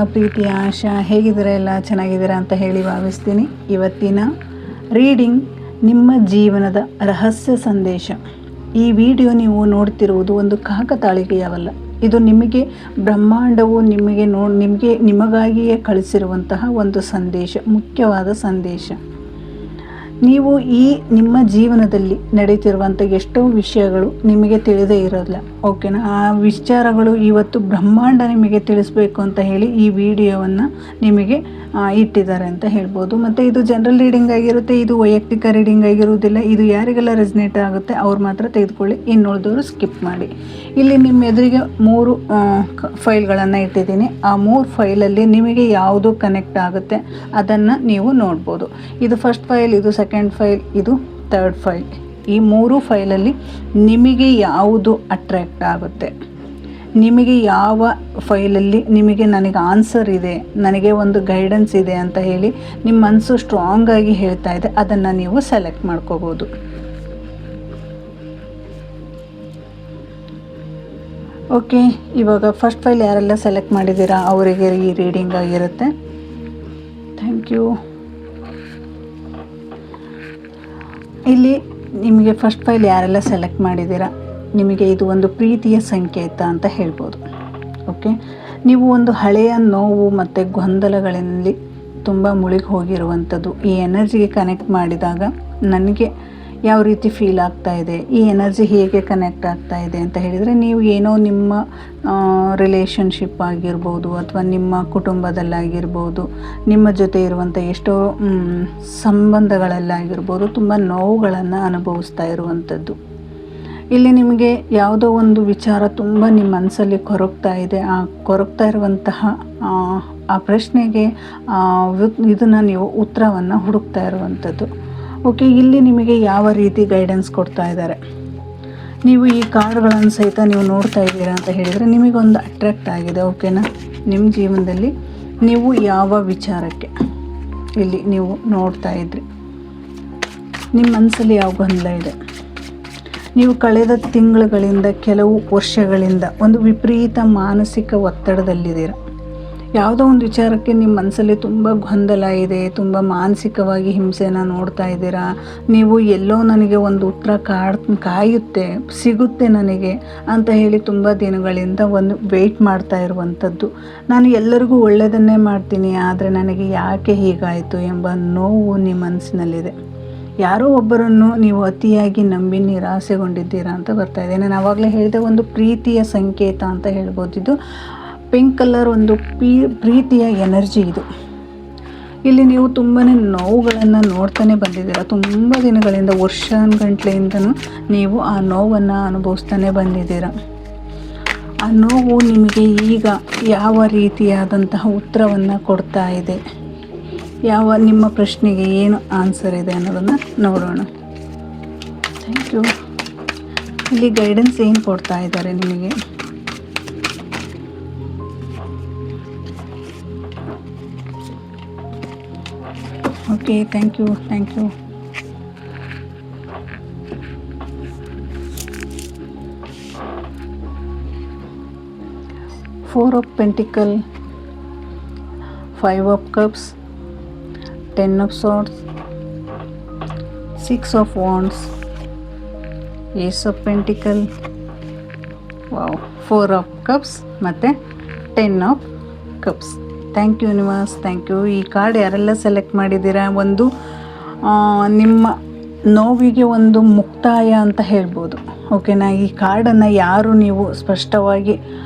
ನಿಮ್ಮ ಪ್ರೀತಿಯ ಆಶಾ. ಹೇಗಿದ್ದೀರಾ? ಎಲ್ಲ ಚೆನ್ನಾಗಿದ್ದೀರಾ ಅಂತ ಹೇಳಿ ಭಾವಿಸ್ತೀನಿ. ಇವತ್ತಿನ ರೀಡಿಂಗ್ ನಿಮ್ಮ ಜೀವನದ ರಹಸ್ಯ ಸಂದೇಶ. ಈ ವಿಡಿಯೋ ನೀವು ನೋಡ್ತಿರುವುದು ಒಂದು ಕಾಕತಾಳೀಯವಲ್ಲ. ಇದು ನಿಮಗೆ ಬ್ರಹ್ಮಾಂಡವು ನಿಮಗಾಗಿಯೇ ಕಳಿಸಿರುವಂತಹ ಒಂದು ಸಂದೇಶ, ಮುಖ್ಯವಾದ ಸಂದೇಶ. ನೀವು ನಿಮ್ಮ ಜೀವನದಲ್ಲಿ ನಡೀತಿರುವಂಥ ಎಷ್ಟೋ ವಿಷಯಗಳು ನಿಮಗೆ ತಿಳಿದೇ ಇರೋಲ್ಲ, ಓಕೆನಾ? ಆ ವಿಚಾರಗಳು ಇವತ್ತು ಬ್ರಹ್ಮಾಂಡ ನಿಮಗೆ ತಿಳಿಸ್ಬೇಕು ಅಂತ ಹೇಳಿ ಈ ವಿಡಿಯೋವನ್ನು ನಿಮಗೆ ಇಟ್ಟಿದ್ದಾರೆ ಅಂತ ಹೇಳ್ಬೋದು. ಮತ್ತು ಇದು ಜನರಲ್ ರೀಡಿಂಗ್ ಆಗಿರುತ್ತೆ, ಇದು ವೈಯಕ್ತಿಕ ರೀಡಿಂಗ್ ಆಗಿರುವುದಿಲ್ಲ. ಇದು ಯಾರಿಗೆಲ್ಲ ರೆಸನೇಟ್ ಆಗುತ್ತೆ ಅವ್ರು ಮಾತ್ರ ತೆಗೆದುಕೊಳ್ಳಿ, ಇನ್ನುಳಿದವರು ಸ್ಕಿಪ್ ಮಾಡಿ. ಇಲ್ಲಿ ನಿಮ್ಮ ಎದುರಿಗೆ 3 ಫೈಲ್ಗಳನ್ನು ಇಟ್ಟಿದ್ದೀನಿ. ಆ 3 ಫೈಲಲ್ಲಿ ನಿಮಗೆ ಯಾವುದು ಕನೆಕ್ಟ್ ಆಗುತ್ತೆ ಅದನ್ನು ನೀವು ನೋಡ್ಬೋದು. ಇದು ಫಸ್ಟ್ ಫೈಲ್, ಇದು ಸೆಕೆಂಡ್ ಫೈಲ್, ಇದು ಥರ್ಡ್ ಫೈಲ್. ಈ 3 ಫೈಲಲ್ಲಿ ನಿಮಗೆ ಯಾವುದು ಅಟ್ರ್ಯಾಕ್ಟ್ ಆಗುತ್ತೆ, ನಿಮಗೆ ಯಾವ ಫೈಲಲ್ಲಿ ನನಗೆ ಆನ್ಸರ್ ಇದೆ, ನನಗೆ ಒಂದು ಗೈಡೆನ್ಸ್ ಇದೆ ಅಂತ ಹೇಳಿ ನಿಮ್ಮ ಮನಸ್ಸು ಸ್ಟ್ರಾಂಗಾಗಿ ಹೇಳ್ತಾ ಇದೆ, ಅದನ್ನು ನೀವು ಸೆಲೆಕ್ಟ್ ಮಾಡ್ಕೋಬೋದು. ಓಕೆ, ಇವಾಗ ಫಸ್ಟ್ ಫೈಲ್ ಯಾರೆಲ್ಲ ಸೆಲೆಕ್ಟ್ ಮಾಡಿದ್ದೀರಾ ಅವರಿಗೆ ಈ ರೀಡಿಂಗ್ ಆಗಿರುತ್ತೆ. Thank you. ಇಲ್ಲಿ ನಿಮಗೆ ಫಸ್ಟ್ ಫೈಲ್ ಯಾರೆಲ್ಲ ಸೆಲೆಕ್ಟ್ ಮಾಡಿದ್ದೀರಾ, ನಿಮಗೆ ಇದು ಒಂದು ಪ್ರೀತಿಯ ಸಂಕೇತ ಅಂತ ಹೇಳ್ಬೋದು. ಓಕೆ, ನೀವು ಒಂದು ಹಳೆಯ ನೋವು ಮತ್ತು ಗೊಂದಲಗಳಲ್ಲಿ ತುಂಬ ಮುಳುಗಿ ಹೋಗಿರುವಂಥದ್ದು. ಈ ಎನರ್ಜಿಗೆ ಕನೆಕ್ಟ್ ಮಾಡಿದಾಗ ನನಗೆ ಯಾವ ರೀತಿ ಫೀಲ್ ಆಗ್ತಾ ಇದೆ, ಈ ಎನರ್ಜಿ ಹೇಗೆ ಕನೆಕ್ಟ್ ಆಗ್ತಾ ಇದೆ ಅಂತ ಹೇಳಿದರೆ, ನೀವು ಏನೋ ನಿಮ್ಮ ರಿಲೇಷನ್ಶಿಪ್ ಆಗಿರ್ಬೋದು ಅಥವಾ ನಿಮ್ಮ ಕುಟುಂಬದಲ್ಲಾಗಿರ್ಬೋದು, ನಿಮ್ಮ ಜೊತೆ ಇರುವಂಥ ಎಷ್ಟೋ ಸಂಬಂಧಗಳಲ್ಲಾಗಿರ್ಬೋದು ತುಂಬ ನೋವುಗಳನ್ನು ಅನುಭವಿಸ್ತಾ ಇರುವಂಥದ್ದು. ಇಲ್ಲಿ ನಿಮಗೆ ಯಾವುದೋ ಒಂದು ವಿಚಾರ ತುಂಬ ನಿಮ್ಮ ಮನಸ್ಸಲ್ಲಿ ಕೊರಗ್ತಾ ಇದೆ. ಆ ಕೊರಗ್ತಾ ಇರುವಂತಹ ಆ ಪ್ರಶ್ನೆಗೆ ಇದನ್ನು ನೀವು ಉತ್ತರವನ್ನು ಹುಡುಕ್ತಾ ಇರುವಂಥದ್ದು. ಓಕೆ, ಇಲ್ಲಿ ನಿಮಗೆ ಯಾವ ರೀತಿ ಗೈಡೆನ್ಸ್ ಕೊಡ್ತಾ ಇದ್ದಾರೆ, ನೀವು ಈ ಕಾರ್ಡ್ಗಳನ್ನು ಸಹಿತ ನೀವು ನೋಡ್ತಾ ಇದ್ದೀರಾ ಅಂತ ಹೇಳಿದರೆ ನಿಮಗೊಂದು ಅಟ್ರ್ಯಾಕ್ಟ್ ಆಗಿದೆ, ಓಕೆನಾ? ನಿಮ್ಮ ಜೀವನದಲ್ಲಿ ನೀವು ಯಾವ ವಿಚಾರಕ್ಕೆ ಇಲ್ಲಿ ನೀವು ನೋಡ್ತಾ ಇದ್ರಿ, ನಿಮ್ಮ ಮನಸ್ಸಲ್ಲಿ ಯಾವ ಗೊಂದಲ ಇದೆ, ನೀವು ಕಳೆದ ತಿಂಗಳುಗಳಿಂದ ಕೆಲವು ವರ್ಷಗಳಿಂದ ಒಂದು ವಿಪರೀತ ಮಾನಸಿಕ ಒತ್ತಡದಲ್ಲಿದ್ದೀರ. ಯಾವುದೋ ಒಂದು ವಿಚಾರಕ್ಕೆ ನಿಮ್ಮ ಮನಸ್ಸಲ್ಲಿ ತುಂಬ ಗೊಂದಲ ಇದೆ, ತುಂಬ ಮಾನಸಿಕವಾಗಿ ಹಿಂಸೆನ ನೋಡ್ತಾ ಇದ್ದೀರಾ. ನೀವು ಎಲ್ಲೋ ನನಗೆ ಒಂದು ಉತ್ತರ ಕಾಯುತ್ತೆ, ಸಿಗುತ್ತೆ ನನಗೆ ಅಂತ ಹೇಳಿ ತುಂಬ ದಿನಗಳಿಂದ ಒಂದು ವೆಯ್ಟ್ ಮಾಡ್ತಾ ಇರುವಂಥದ್ದು. ನಾನು ಎಲ್ಲರಿಗೂ ಒಳ್ಳೆಯದನ್ನೇ ಮಾಡ್ತೀನಿ, ಆದರೆ ನನಗೆ ಯಾಕೆ ಹೀಗಾಯಿತು ಎಂಬ ನೋವು ನಿಮ್ಮ ಮನಸ್ಸಿನಲ್ಲಿದೆ. ಯಾರೋ ಒಬ್ಬರನ್ನು ನೀವು ಅತಿಯಾಗಿ ನಂಬಿ ನಿರಾಸೆಗೊಂಡಿದ್ದೀರಾ ಅಂತ ಬರ್ತಾ ಇದೆ. ನಾನು ಆವಾಗಲೇ ಹೇಳಿದೆ, ಒಂದು ಪ್ರೀತಿಯ ಸಂಕೇತ ಅಂತ ಹೇಳ್ಬೋದು. ಇದು ಪಿಂಕ್ ಕಲರ್ ಒಂದು ಪ್ರೀತಿಯ ಎನರ್ಜಿ ಇದು. ಇಲ್ಲಿ ನೀವು ತುಂಬಾ ನೋವುಗಳನ್ನು ನೋಡ್ತಾನೆ ಬಂದಿದ್ದೀರಾ. ತುಂಬ ದಿನಗಳಿಂದ, ವರ್ಷಗಟ್ಟಲೆಯಿಂದನೂ ನೀವು ಆ ನೋವನ್ನು ಅನುಭವಿಸ್ತಾನೆ ಬಂದಿದ್ದೀರಾ. ಆ ನೋವು ನಿಮಗೆ ಈಗ ಯಾವ ರೀತಿಯಾದಂತಹ ಉತ್ತರವನ್ನು ಕೊಡ್ತಾ ಇದೆ, ನಿಮ್ಮ ಪ್ರಶ್ನೆಗೆ ಏನು ಆನ್ಸರ್ ಇದೆ ಅನ್ನೋದನ್ನು ನೋಡೋಣ. Thank you. ಇಲ್ಲಿ ಗೈಡೆನ್ಸ್ ಏನು ಕೊಡ್ತಾ ಇದ್ದಾರೆ ನಿಮಗೆ? Okay, thank you. 4 of Pentacles, 5 of Cups, 10 of Swords, 6 of Wands, Ace of Pentacles, 4 of Cups ಮತ್ತು 10 of Cups. Thank you universe, thank you. ಈ ಕಾರ್ಡ್ ಯಾರೆಲ್ಲ ಸೆಲೆಕ್ಟ್ ಮಾಡಿದ್ದೀರಾ, ಒಂದು ನಿಮ್ಮ ನೋವಿಗೆ ಒಂದು ಮುಕ್ತಾಯ ಅಂತ ಹೇಳ್ಬೋದು, ಓಕೆನಾ? ಈ ಕಾರ್ಡನ್ನು ಯಾರು ನೀವು ಸ್ಪಷ್ಟವಾಗಿ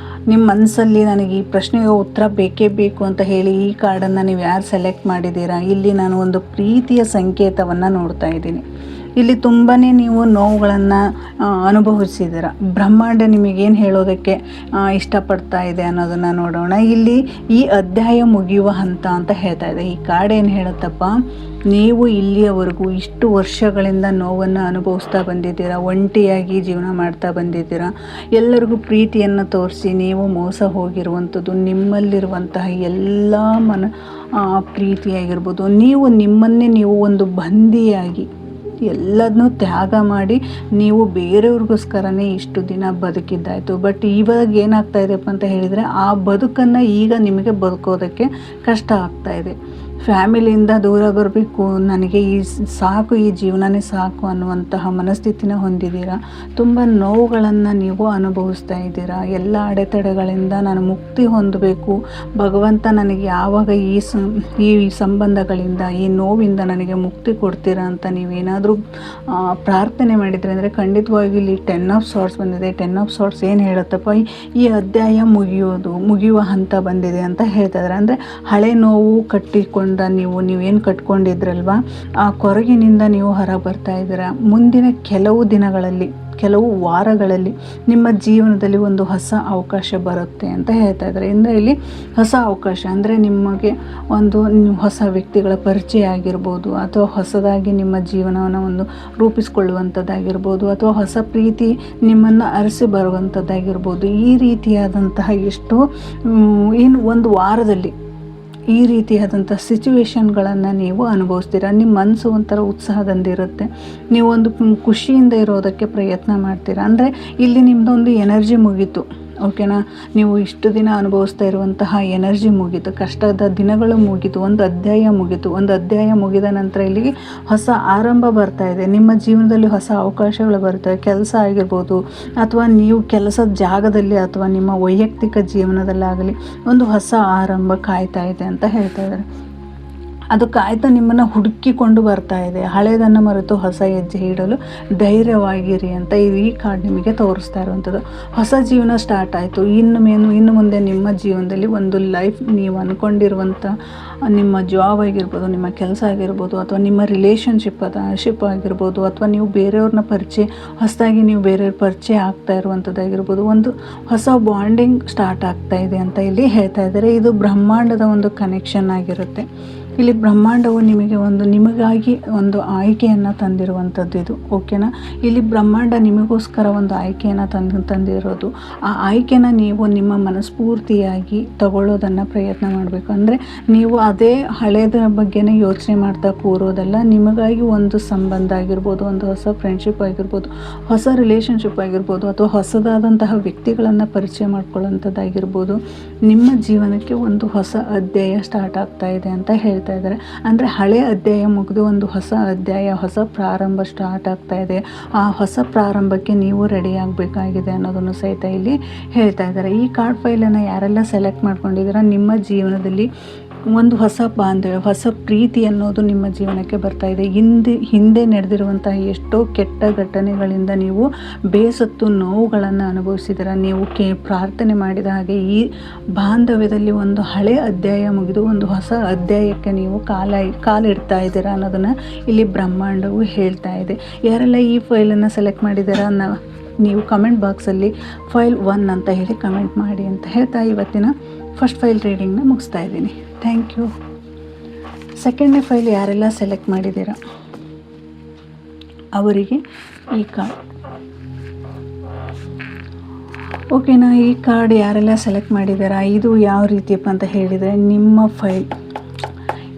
ನಿಮ್ಮ ಮನಸ್ಸಲ್ಲಿ ನನಗೆ ಈ ಪ್ರಶ್ನೆಗೆ ಉತ್ತರ ಬೇಕೇ ಬೇಕು ಅಂತ ಹೇಳಿ ಈ ಕಾರ್ಡನ್ನು ನೀವು ಯಾರು ಸೆಲೆಕ್ಟ್ ಮಾಡಿದ್ದೀರಾ, ಇಲ್ಲಿ ನಾನು ಒಂದು ಪ್ರೀತಿಯ ಸಂಕೇತವನ್ನು ನೋಡ್ತಾ ಇದ್ದೀನಿ. ಇಲ್ಲಿ ತುಂಬಾ ನೀವು ನೋವುಗಳನ್ನು ಅನುಭವಿಸಿದ್ದೀರ. ಬ್ರಹ್ಮಾಂಡ ನಿಮಗೇನು ಹೇಳೋದಕ್ಕೆ ಇಷ್ಟಪಡ್ತಾ ಇದೆ ಅನ್ನೋದನ್ನು ನೋಡೋಣ. ಇಲ್ಲಿ ಈ ಅಧ್ಯಾಯ ಮುಗಿಯುವ ಹಂತ ಅಂತ ಹೇಳ್ತಾ ಇದೆ. ಈ ಕಾರ್ಡ್ ಏನು ಹೇಳುತ್ತಪ್ಪ, ನೀವು ಇಲ್ಲಿಯವರೆಗೂ ಇಷ್ಟು ವರ್ಷಗಳಿಂದ ನೋವನ್ನು ಅನುಭವಿಸ್ತಾ ಬಂದಿದ್ದೀರಾ, ಒಂಟಿಯಾಗಿ ಜೀವನ ಮಾಡ್ತಾ ಬಂದಿದ್ದೀರಾ. ಎಲ್ಲರಿಗೂ ಪ್ರೀತಿಯನ್ನು ತೋರಿಸಿ ನೀವು ಮೋಸ ಹೋಗಿರುವಂಥದ್ದು, ನಿಮ್ಮಲ್ಲಿರುವಂತಹ ಎಲ್ಲ ಪ್ರೀತಿಯಾಗಿರ್ಬೋದು, ನೀವು ನಿಮ್ಮನ್ನೇ ನೀವು ಒಂದು ಬಂದಿಯಾಗಿ ಎಲ್ಲದನ್ನೂ ತ್ಯಾಗ ಮಾಡಿ ನೀವು ಬೇರೆಯವ್ರಿಗೋಸ್ಕರನೇ ಇಷ್ಟು ದಿನ ಬದುಕಿದ್ದಾಯಿತು. ಬಟ್ ಇವಾಗ ಏನಾಗ್ತಾ ಇದೆಯಪ್ಪ ಅಂತ ಹೇಳಿದರೆ, ಆ ಬದುಕನ್ನು ಈಗ ನಿಮಗೆ ಬದುಕೋದಕ್ಕೆ ಕಷ್ಟ ಆಗ್ತಾಯಿದೆ. ಫ್ಯಾಮಿಲಿಯಿಂದ ದೂರ ಬರಬೇಕು, ನನಗೆ ಸಾಕು, ಈ ಜೀವನನೇ ಸಾಕು ಅನ್ನುವಂತಹ ಮನಸ್ಥಿತಿನ ಹೊಂದಿದ್ದೀರಾ. ತುಂಬ ನೋವುಗಳನ್ನು ನೀವು ಅನುಭವಿಸ್ತಾ ಇದ್ದೀರಾ. ಎಲ್ಲ ಅಡೆತಡೆಗಳಿಂದ ನಾನು ಮುಕ್ತಿ ಹೊಂದಬೇಕು, ಭಗವಂತ ನನಗೆ ಯಾವಾಗ ಈ ಸಂಬಂಧಗಳಿಂದ, ಈ ನೋವಿಂದ ನನಗೆ ಮುಕ್ತಿ ಕೊಡ್ತೀರಾ ಅಂತ ನೀವೇನಾದರೂ ಪ್ರಾರ್ಥನೆ ಮಾಡಿದರೆ ಅಂದರೆ ಖಂಡಿತವಾಗಿ ಇಲ್ಲಿ 10 ಆಫ್ ಸಾರ್ಟ್ಸ್ ಬಂದಿದೆ. 10 ಆಫ್ ಸಾರ್ಟ್ಸ್ ಏನು ಹೇಳುತ್ತಪ್ಪ, ಈ ಅಧ್ಯಾಯ ಮುಗಿಯುವ ಹಂತ ಬಂದಿದೆ ಅಂತ ಹೇಳ್ತಾ ಇದ್ದಾರೆ. ಅಂದರೆ ಹಳೆ ನೋವು ಕಟ್ಟಿಕೊಂಡು ನೀವೇನು ಕಟ್ಕೊಂಡಿದ್ರಲ್ವ, ಆ ಕೊರಗಿನಿಂದ ನೀವು ಹೊರ ಬರ್ತಾ ಇದ್ದೀರಾ. ಮುಂದಿನ ಕೆಲವು ದಿನಗಳಲ್ಲಿ, ಕೆಲವು ವಾರಗಳಲ್ಲಿ ನಿಮ್ಮ ಜೀವನದಲ್ಲಿ ಒಂದು ಹೊಸ ಅವಕಾಶ ಬರುತ್ತೆ ಅಂತ ಹೇಳ್ತಾ ಇದ್ದಾರೆ. ಇಂದ ಇಲ್ಲಿ ಹೊಸ ಅವಕಾಶ ಅಂದರೆ ನಿಮಗೆ ಒಂದು ಹೊಸ ವ್ಯಕ್ತಿಗಳ ಪರಿಚಯ ಆಗಿರ್ಬೋದು, ಅಥವಾ ಹೊಸದಾಗಿ ನಿಮ್ಮ ಜೀವನವನ್ನು ಒಂದು ರೂಪಿಸ್ಕೊಳ್ಳುವಂಥದ್ದಾಗಿರ್ಬೋದು, ಅಥವಾ ಹೊಸ ಪ್ರೀತಿ ನಿಮ್ಮನ್ನು ಅರಸಿ ಬರುವಂಥದ್ದಾಗಿರ್ಬೋದು. ಈ ರೀತಿಯಾದಂತಹ ಎಷ್ಟೋ ಒಂದು ವಾರದಲ್ಲಿ ಈ ರೀತಿಯಾದಂಥ ಸಿಚುವೇಶನ್ಗಳನ್ನು ನೀವು ಅನುಭವಿಸ್ತೀರ. ನಿಮ್ಮ ಮನಸ್ಸು ಒಂಥರ ಉತ್ಸಾಹದಿಂದಿರುತ್ತೆ, ನೀವು ಒಂದು ಖುಷಿಯಿಂದ ಇರೋದಕ್ಕೆ ಪ್ರಯತ್ನ ಮಾಡ್ತೀರಾ. ಅಂದರೆ ಇಲ್ಲಿ ನಿಮ್ಮದೊಂದು ಎನರ್ಜಿ ಮುಗೀತು, ಓಕೆನಾ. ನೀವು ಇಷ್ಟು ದಿನ ಅನುಭವಿಸ್ತಾ ಇರುವಂತಹ ಎನರ್ಜಿ ಮುಗೀತು, ಕಷ್ಟದ ದಿನಗಳು ಮುಗೀತು, ಒಂದು ಅಧ್ಯಾಯ ಮುಗೀತು. ಒಂದು ಅಧ್ಯಾಯ ಮುಗಿದ ನಂತರ ಇಲ್ಲಿಗೆ ಹೊಸ ಆರಂಭ ಬರ್ತಾ ಇದೆ. ನಿಮ್ಮ ಜೀವನದಲ್ಲಿ ಹೊಸ ಅವಕಾಶಗಳು ಬರ್ತವೆ. ಕೆಲಸ ಆಗಿರ್ಬೋದು, ಅಥವಾ ನೀವು ಕೆಲಸದ ಜಾಗದಲ್ಲಿ ಅಥವಾ ನಿಮ್ಮ ವೈಯಕ್ತಿಕ ಜೀವನದಲ್ಲಾಗಲಿ ಒಂದು ಹೊಸ ಆರಂಭ ಕಾಯ್ತಾ ಇದೆ ಅಂತ ಹೇಳ್ತಾ ಇದ್ದಾರೆ. ಅದು ಕಾಯ್ತಾ ನಿಮ್ಮನ್ನು ಹುಡುಕಿಕೊಂಡು ಬರ್ತಾ ಇದೆ. ಹಳೆಯದನ್ನು ಮರೆತು ಹೊಸ ಹೆಜ್ಜೆ ಇಡಲು ಧೈರ್ಯವಾಗಿರಿ ಅಂತ ಈ ಕಾರ್ಡ್ ನಿಮಗೆ ತೋರಿಸ್ತಾ ಇರುವಂಥದ್ದು. ಹೊಸ ಜೀವನ ಸ್ಟಾರ್ಟ್ ಆಯಿತು. ಇನ್ನು ಮುಂದೆ ನಿಮ್ಮ ಜೀವನದಲ್ಲಿ ಒಂದು ಲೈಫ್, ನೀವು ಅಂದ್ಕೊಂಡಿರುವಂಥ ನಿಮ್ಮ ಜಾಬ್ ಆಗಿರ್ಬೋದು, ನಿಮ್ಮ ಕೆಲಸ ಆಗಿರ್ಬೋದು, ಅಥವಾ ನಿಮ್ಮ ರಿಲೇಷನ್ಶಿಪ್ ಆಗಿರ್ಬೋದು, ಅಥವಾ ನೀವು ಬೇರೆಯವ್ರನ್ನ ಹೊಸದಾಗಿ ನೀವು ಬೇರೆಯವ್ರ ಪರಿಚಯ ಆಗ್ತಾ ಇರುವಂಥದ್ದಾಗಿರ್ಬೋದು, ಒಂದು ಹೊಸ ಬಾಂಡಿಂಗ್ ಸ್ಟಾರ್ಟ್ ಆಗ್ತಾ ಇದೆ ಅಂತ ಇಲ್ಲಿ ಹೇಳ್ತಾ ಇದ್ದಾರೆ. ಇದು ಬ್ರಹ್ಮಾಂಡದ ಒಂದು ಕನೆಕ್ಷನ್ ಆಗಿರುತ್ತೆ. ಇಲ್ಲಿ ಬ್ರಹ್ಮಾಂಡವು ನಿಮಗಾಗಿ ಒಂದು ಆಯ್ಕೆಯನ್ನು ತಂದಿರುವಂಥದ್ದು ಇದು, ಓಕೆನಾ. ಇಲ್ಲಿ ಬ್ರಹ್ಮಾಂಡ ನಿಮಗೋಸ್ಕರ ಒಂದು ಆಯ್ಕೆಯನ್ನು ತಂದಿರೋದು. ಆ ಆಯ್ಕೆನ ನೀವು ನಿಮ್ಮ ಮನಸ್ಫೂರ್ತಿಯಾಗಿ ತಗೊಳ್ಳೋದನ್ನು ಪ್ರಯತ್ನ ಮಾಡಬೇಕು. ಅಂದರೆ ನೀವು ಅದೇ ಹಳೆಯದ ಬಗ್ಗೆನೇ ಯೋಚನೆ ಮಾಡ್ತಾ ಕೂರೋದಲ್ಲ. ನಿಮಗಾಗಿ ಒಂದು ಸಂಬಂಧ ಆಗಿರ್ಬೋದು, ಒಂದು ಹೊಸ ಫ್ರೆಂಡ್ಶಿಪ್ ಆಗಿರ್ಬೋದು, ಹೊಸ ರಿಲೇಷನ್ಶಿಪ್ ಆಗಿರ್ಬೋದು, ಅಥವಾ ಹೊಸದಾದಂತಹ ವ್ಯಕ್ತಿಗಳನ್ನು ಪರಿಚಯ ಮಾಡ್ಕೊಳ್ಳೋಂಥದ್ದಾಗಿರ್ಬೋದು, ನಿಮ್ಮ ಜೀವನಕ್ಕೆ ಒಂದು ಹೊಸ ಅಧ್ಯಾಯ ಸ್ಟಾರ್ಟ್ ಆಗ್ತಾ ಇದೆ ಅಂತ ಹೇಳ್ತಾ ಇದ್ದಾರೆ. ಅಂದರೆ ಹಳೆಯ ಅಧ್ಯಾಯ ಮುಗಿದು ಒಂದು ಹೊಸ ಅಧ್ಯಾಯ, ಹೊಸ ಪ್ರಾರಂಭ ಸ್ಟಾರ್ಟ್ ಆಗ್ತಾ ಇದೆ. ಆ ಹೊಸ ಪ್ರಾರಂಭಕ್ಕೆ ನೀವು ರೆಡಿ ಆಗಬೇಕಾಗಿದೆ ಅನ್ನೋದನ್ನು ಸಹಿತ ಇಲ್ಲಿ ಹೇಳ್ತಾ ಇದ್ದಾರೆ. ಈ ಕಾರ್ಡ್ ಫೈಲನ್ನು ಯಾರೆಲ್ಲ ಸೆಲೆಕ್ಟ್ ಮಾಡ್ಕೊಂಡಿದ್ದೀರಾ, ನಿಮ್ಮ ಜೀವನದಲ್ಲಿ ಒಂದು ಹೊಸ ಬಾಂಧವ್ಯ, ಹೊಸ ಪ್ರೀತಿ ಅನ್ನೋದು ನಿಮ್ಮ ಜೀವನಕ್ಕೆ ಬರ್ತಾ ಇದೆ. ಹಿಂದೆ ನಡೆದಿರುವಂತಹ ಎಷ್ಟೋ ಕೆಟ್ಟ ಘಟನೆಗಳಿಂದ ನೀವು ಬೇಸತ್ತು ನೋವುಗಳನ್ನು ಅನುಭವಿಸಿದ್ದೀರ. ನೀವು ಪ್ರಾರ್ಥನೆ ಮಾಡಿದ ಹಾಗೆ ಈ ಬಾಂಧವ್ಯದಲ್ಲಿ ಒಂದು ಹಳೆ ಅಧ್ಯಾಯ ಮುಗಿದು ಒಂದು ಹೊಸ ಅಧ್ಯಾಯಕ್ಕೆ ನೀವು ಕಾಲಿಡ್ತಾ ಇದ್ದೀರಾ ಅನ್ನೋದನ್ನು ಇಲ್ಲಿ ಬ್ರಹ್ಮಾಂಡವು ಹೇಳ್ತಾ ಇದೆ. ಯಾರೆಲ್ಲ ಈ ಫೈಲನ್ನು ಸೆಲೆಕ್ಟ್ ಮಾಡಿದ್ದೀರಾ ನೀವು ಕಮೆಂಟ್ ಬಾಕ್ಸಲ್ಲಿ ಫೈಲ್ 1 ಅಂತ ಹೇಳಿ ಕಮೆಂಟ್ ಮಾಡಿ ಅಂತ ಹೇಳ್ತಾ ಇವತ್ತಿನ ಫಸ್ಟ್ ಫೈಲ್ ರೀಡಿಂಗ್ನ ಮುಗಿಸ್ತಾ ಇದ್ದೀನಿ. Thank you. ಸೆಕೆಂಡ್ನೇ ಫೈಲ್ ಯಾರೆಲ್ಲ ಸೆಲೆಕ್ಟ್ ಮಾಡಿದ್ದೀರಾ ಅವರಿಗೆ ಈ ಕಾರ್ಡ್, ಓಕೆನಾ. ಈ ಕಾರ್ಡ್ ಯಾರೆಲ್ಲ ಸೆಲೆಕ್ಟ್ ಮಾಡಿದ್ದೀರಾ, ಇದು ಯಾವ ರೀತಿಯಪ್ಪ ಅಂತ ಹೇಳಿದರೆ, ನಿಮ್ಮ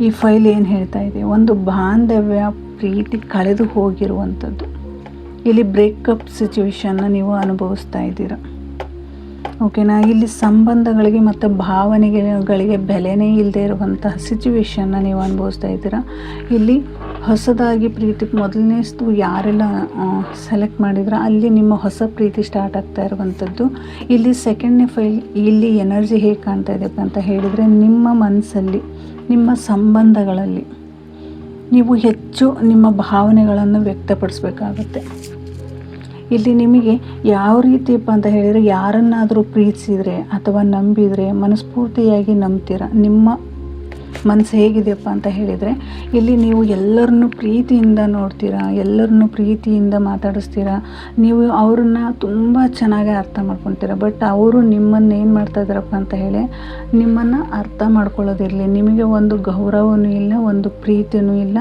ಈ ಫೈಲ್ ಏನು ಹೇಳ್ತಾ ಇದೆ, ಒಂದು ಬಾಂಧವ್ಯ ಪ್ರೀತಿ ಕಳೆದು ಹೋಗಿರುವಂಥದ್ದು. ಇಲ್ಲಿ ಬ್ರೇಕಪ್ ಸಿಚುವೇಶನ್ನ ನೀವು ಅನುಭವಿಸ್ತಾ ಇದ್ದೀರಾ, ಓಕೆನಾ. ಇಲ್ಲಿ ಸಂಬಂಧಗಳಿಗೆ ಮತ್ತು ಭಾವನೆಗಳಿಗೆ ಬೆಲೆನೇ ಇಲ್ಲದೆ ಇರುವಂತಹ ಸಿಚುವೇಶನ್ನ ನೀವು ಅನುಭವಿಸ್ತಾ ಇದ್ದೀರಾ. ಇಲ್ಲಿ ಹೊಸದಾಗಿ ಪ್ರೀತಿ ಮೊದಲನೇದು ಯಾರೆಲ್ಲ ಸೆಲೆಕ್ಟ್ ಮಾಡಿದ್ರೆ ಅಲ್ಲಿ ನಿಮ್ಮ ಹೊಸ ಪ್ರೀತಿ ಸ್ಟಾರ್ಟ್ ಆಗ್ತಾ ಇರುವಂಥದ್ದು. ಇಲ್ಲಿ ಸೆಕೆಂಡ್ನೇ ಫೈಲ್, ಇಲ್ಲಿ ಎನರ್ಜಿ ಹೇಗೆ ಕಾಣ್ತಾ ಇದೆಯಪ್ಪ ಅಂತ ಹೇಳಿದರೆ, ನಿಮ್ಮ ಮನಸ್ಸಲ್ಲಿ, ನಿಮ್ಮ ಸಂಬಂಧಗಳಲ್ಲಿ ನೀವು ಹೆಚ್ಚು ನಿಮ್ಮ ಭಾವನೆಗಳನ್ನು ವ್ಯಕ್ತಪಡಿಸ್ಬೇಕಾಗುತ್ತೆ. ಇಲ್ಲಿ ನಿಮಗೆ ಯಾವ ರೀತಿಯಪ್ಪ ಅಂತ ಹೇಳಿದರೆ, ಯಾರನ್ನಾದರೂ ಪ್ರೀತಿಸಿದರೆ ಅಥವಾ ನಂಬಿದರೆ ಮನಸ್ಫೂರ್ತಿಯಾಗಿ ನಂಬ್ತೀರ. ನಿಮ್ಮ ಮನಸ್ಸು ಹೇಗಿದೆಯಪ್ಪ ಅಂತ ಹೇಳಿದರೆ, ಇಲ್ಲಿ ನೀವು ಎಲ್ಲರನ್ನೂ ಪ್ರೀತಿಯಿಂದ ನೋಡ್ತೀರಾ, ಎಲ್ಲರನ್ನೂ ಪ್ರೀತಿಯಿಂದ ಮಾತಾಡಿಸ್ತೀರಾ, ನೀವು ಅವ್ರನ್ನ ತುಂಬ ಚೆನ್ನಾಗಿ ಅರ್ಥ ಮಾಡ್ಕೊತೀರ. ಬಟ್ ಅವರು ನಿಮ್ಮನ್ನು ಏನು ಮಾಡ್ತಾ ಇದ್ದಾರಪ್ಪ ಅಂತ ಹೇಳಿ, ನಿಮ್ಮನ್ನು ಅರ್ಥ ಮಾಡ್ಕೊಳ್ಳೋದಿರಲಿ, ನಿಮಗೆ ಒಂದು ಗೌರವನೂ ಇಲ್ಲ, ಒಂದು ಪ್ರೀತಿಯೂ ಇಲ್ಲ.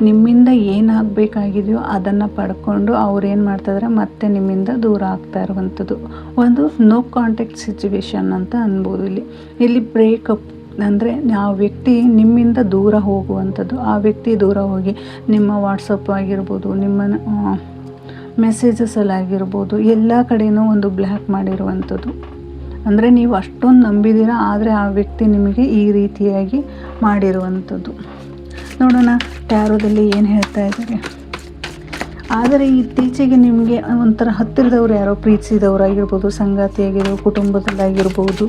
ನಿಮ್ಮಿಂದ ಏನಾಗಬೇಕಾಗಿದೆಯೋ ಅದನ್ನು ಪಡ್ಕೊಂಡು ಅವ್ರು ಏನು ಮಾಡ್ತಾಯಿದ್ದಾರೆ ಮತ್ತೆ ನಿಮ್ಮಿಂದ ದೂರ ಆಗ್ತಾ ಇರುವಂಥದ್ದು ಒಂದು ನೋ ಕಾಂಟ್ಯಾಕ್ಟ್ ಸಿಚುವೇಶನ್ ಅಂತ ಅನ್ಬೋದು. ಇಲ್ಲಿ ಬ್ರೇಕಪ್ ಅಂದರೆ ಆ ವ್ಯಕ್ತಿ ನಿಮ್ಮಿಂದ ದೂರ ಹೋಗುವಂಥದ್ದು. ಆ ವ್ಯಕ್ತಿ ದೂರ ಹೋಗಿ ನಿಮ್ಮ ವಾಟ್ಸಪ್ ಆಗಿರ್ಬೋದು, ನಿಮ್ಮ ಮೆಸೇಜಸಲ್ಲಿ ಆಗಿರ್ಬೋದು, ಎಲ್ಲ ಕಡೆಯೂ ಒಂದು ಬ್ಲ್ಯಾಕ್ ಮಾಡಿರುವಂಥದ್ದು. ಅಂದರೆ ನೀವು ಅಷ್ಟೊಂದು ನಂಬಿದ್ದೀರಾ, ಆದರೆ ಆ ವ್ಯಕ್ತಿ ನಿಮಗೆ ಈ ರೀತಿಯಾಗಿ ಮಾಡಿರುವಂಥದ್ದು. ನೋಡೋಣ ಟ್ಯಾರೋದಲ್ಲಿ ಏನು ಹೇಳ್ತಾ ಇದ್ದಾರೆ. ಆದರೆ ಇತ್ತೀಚೆಗೆ ನಿಮಗೆ ಒಂಥರ ಹತ್ತಿರದವ್ರು ಯಾರೋ ಪ್ರೀತಿಸಿದವರಾಗಿರ್ಬೋದು, ಸಂಗಾತಿಯಾಗಿರ್ಬೋದು, ಕುಟುಂಬದಲ್ಲಾಗಿರ್ಬೋದು,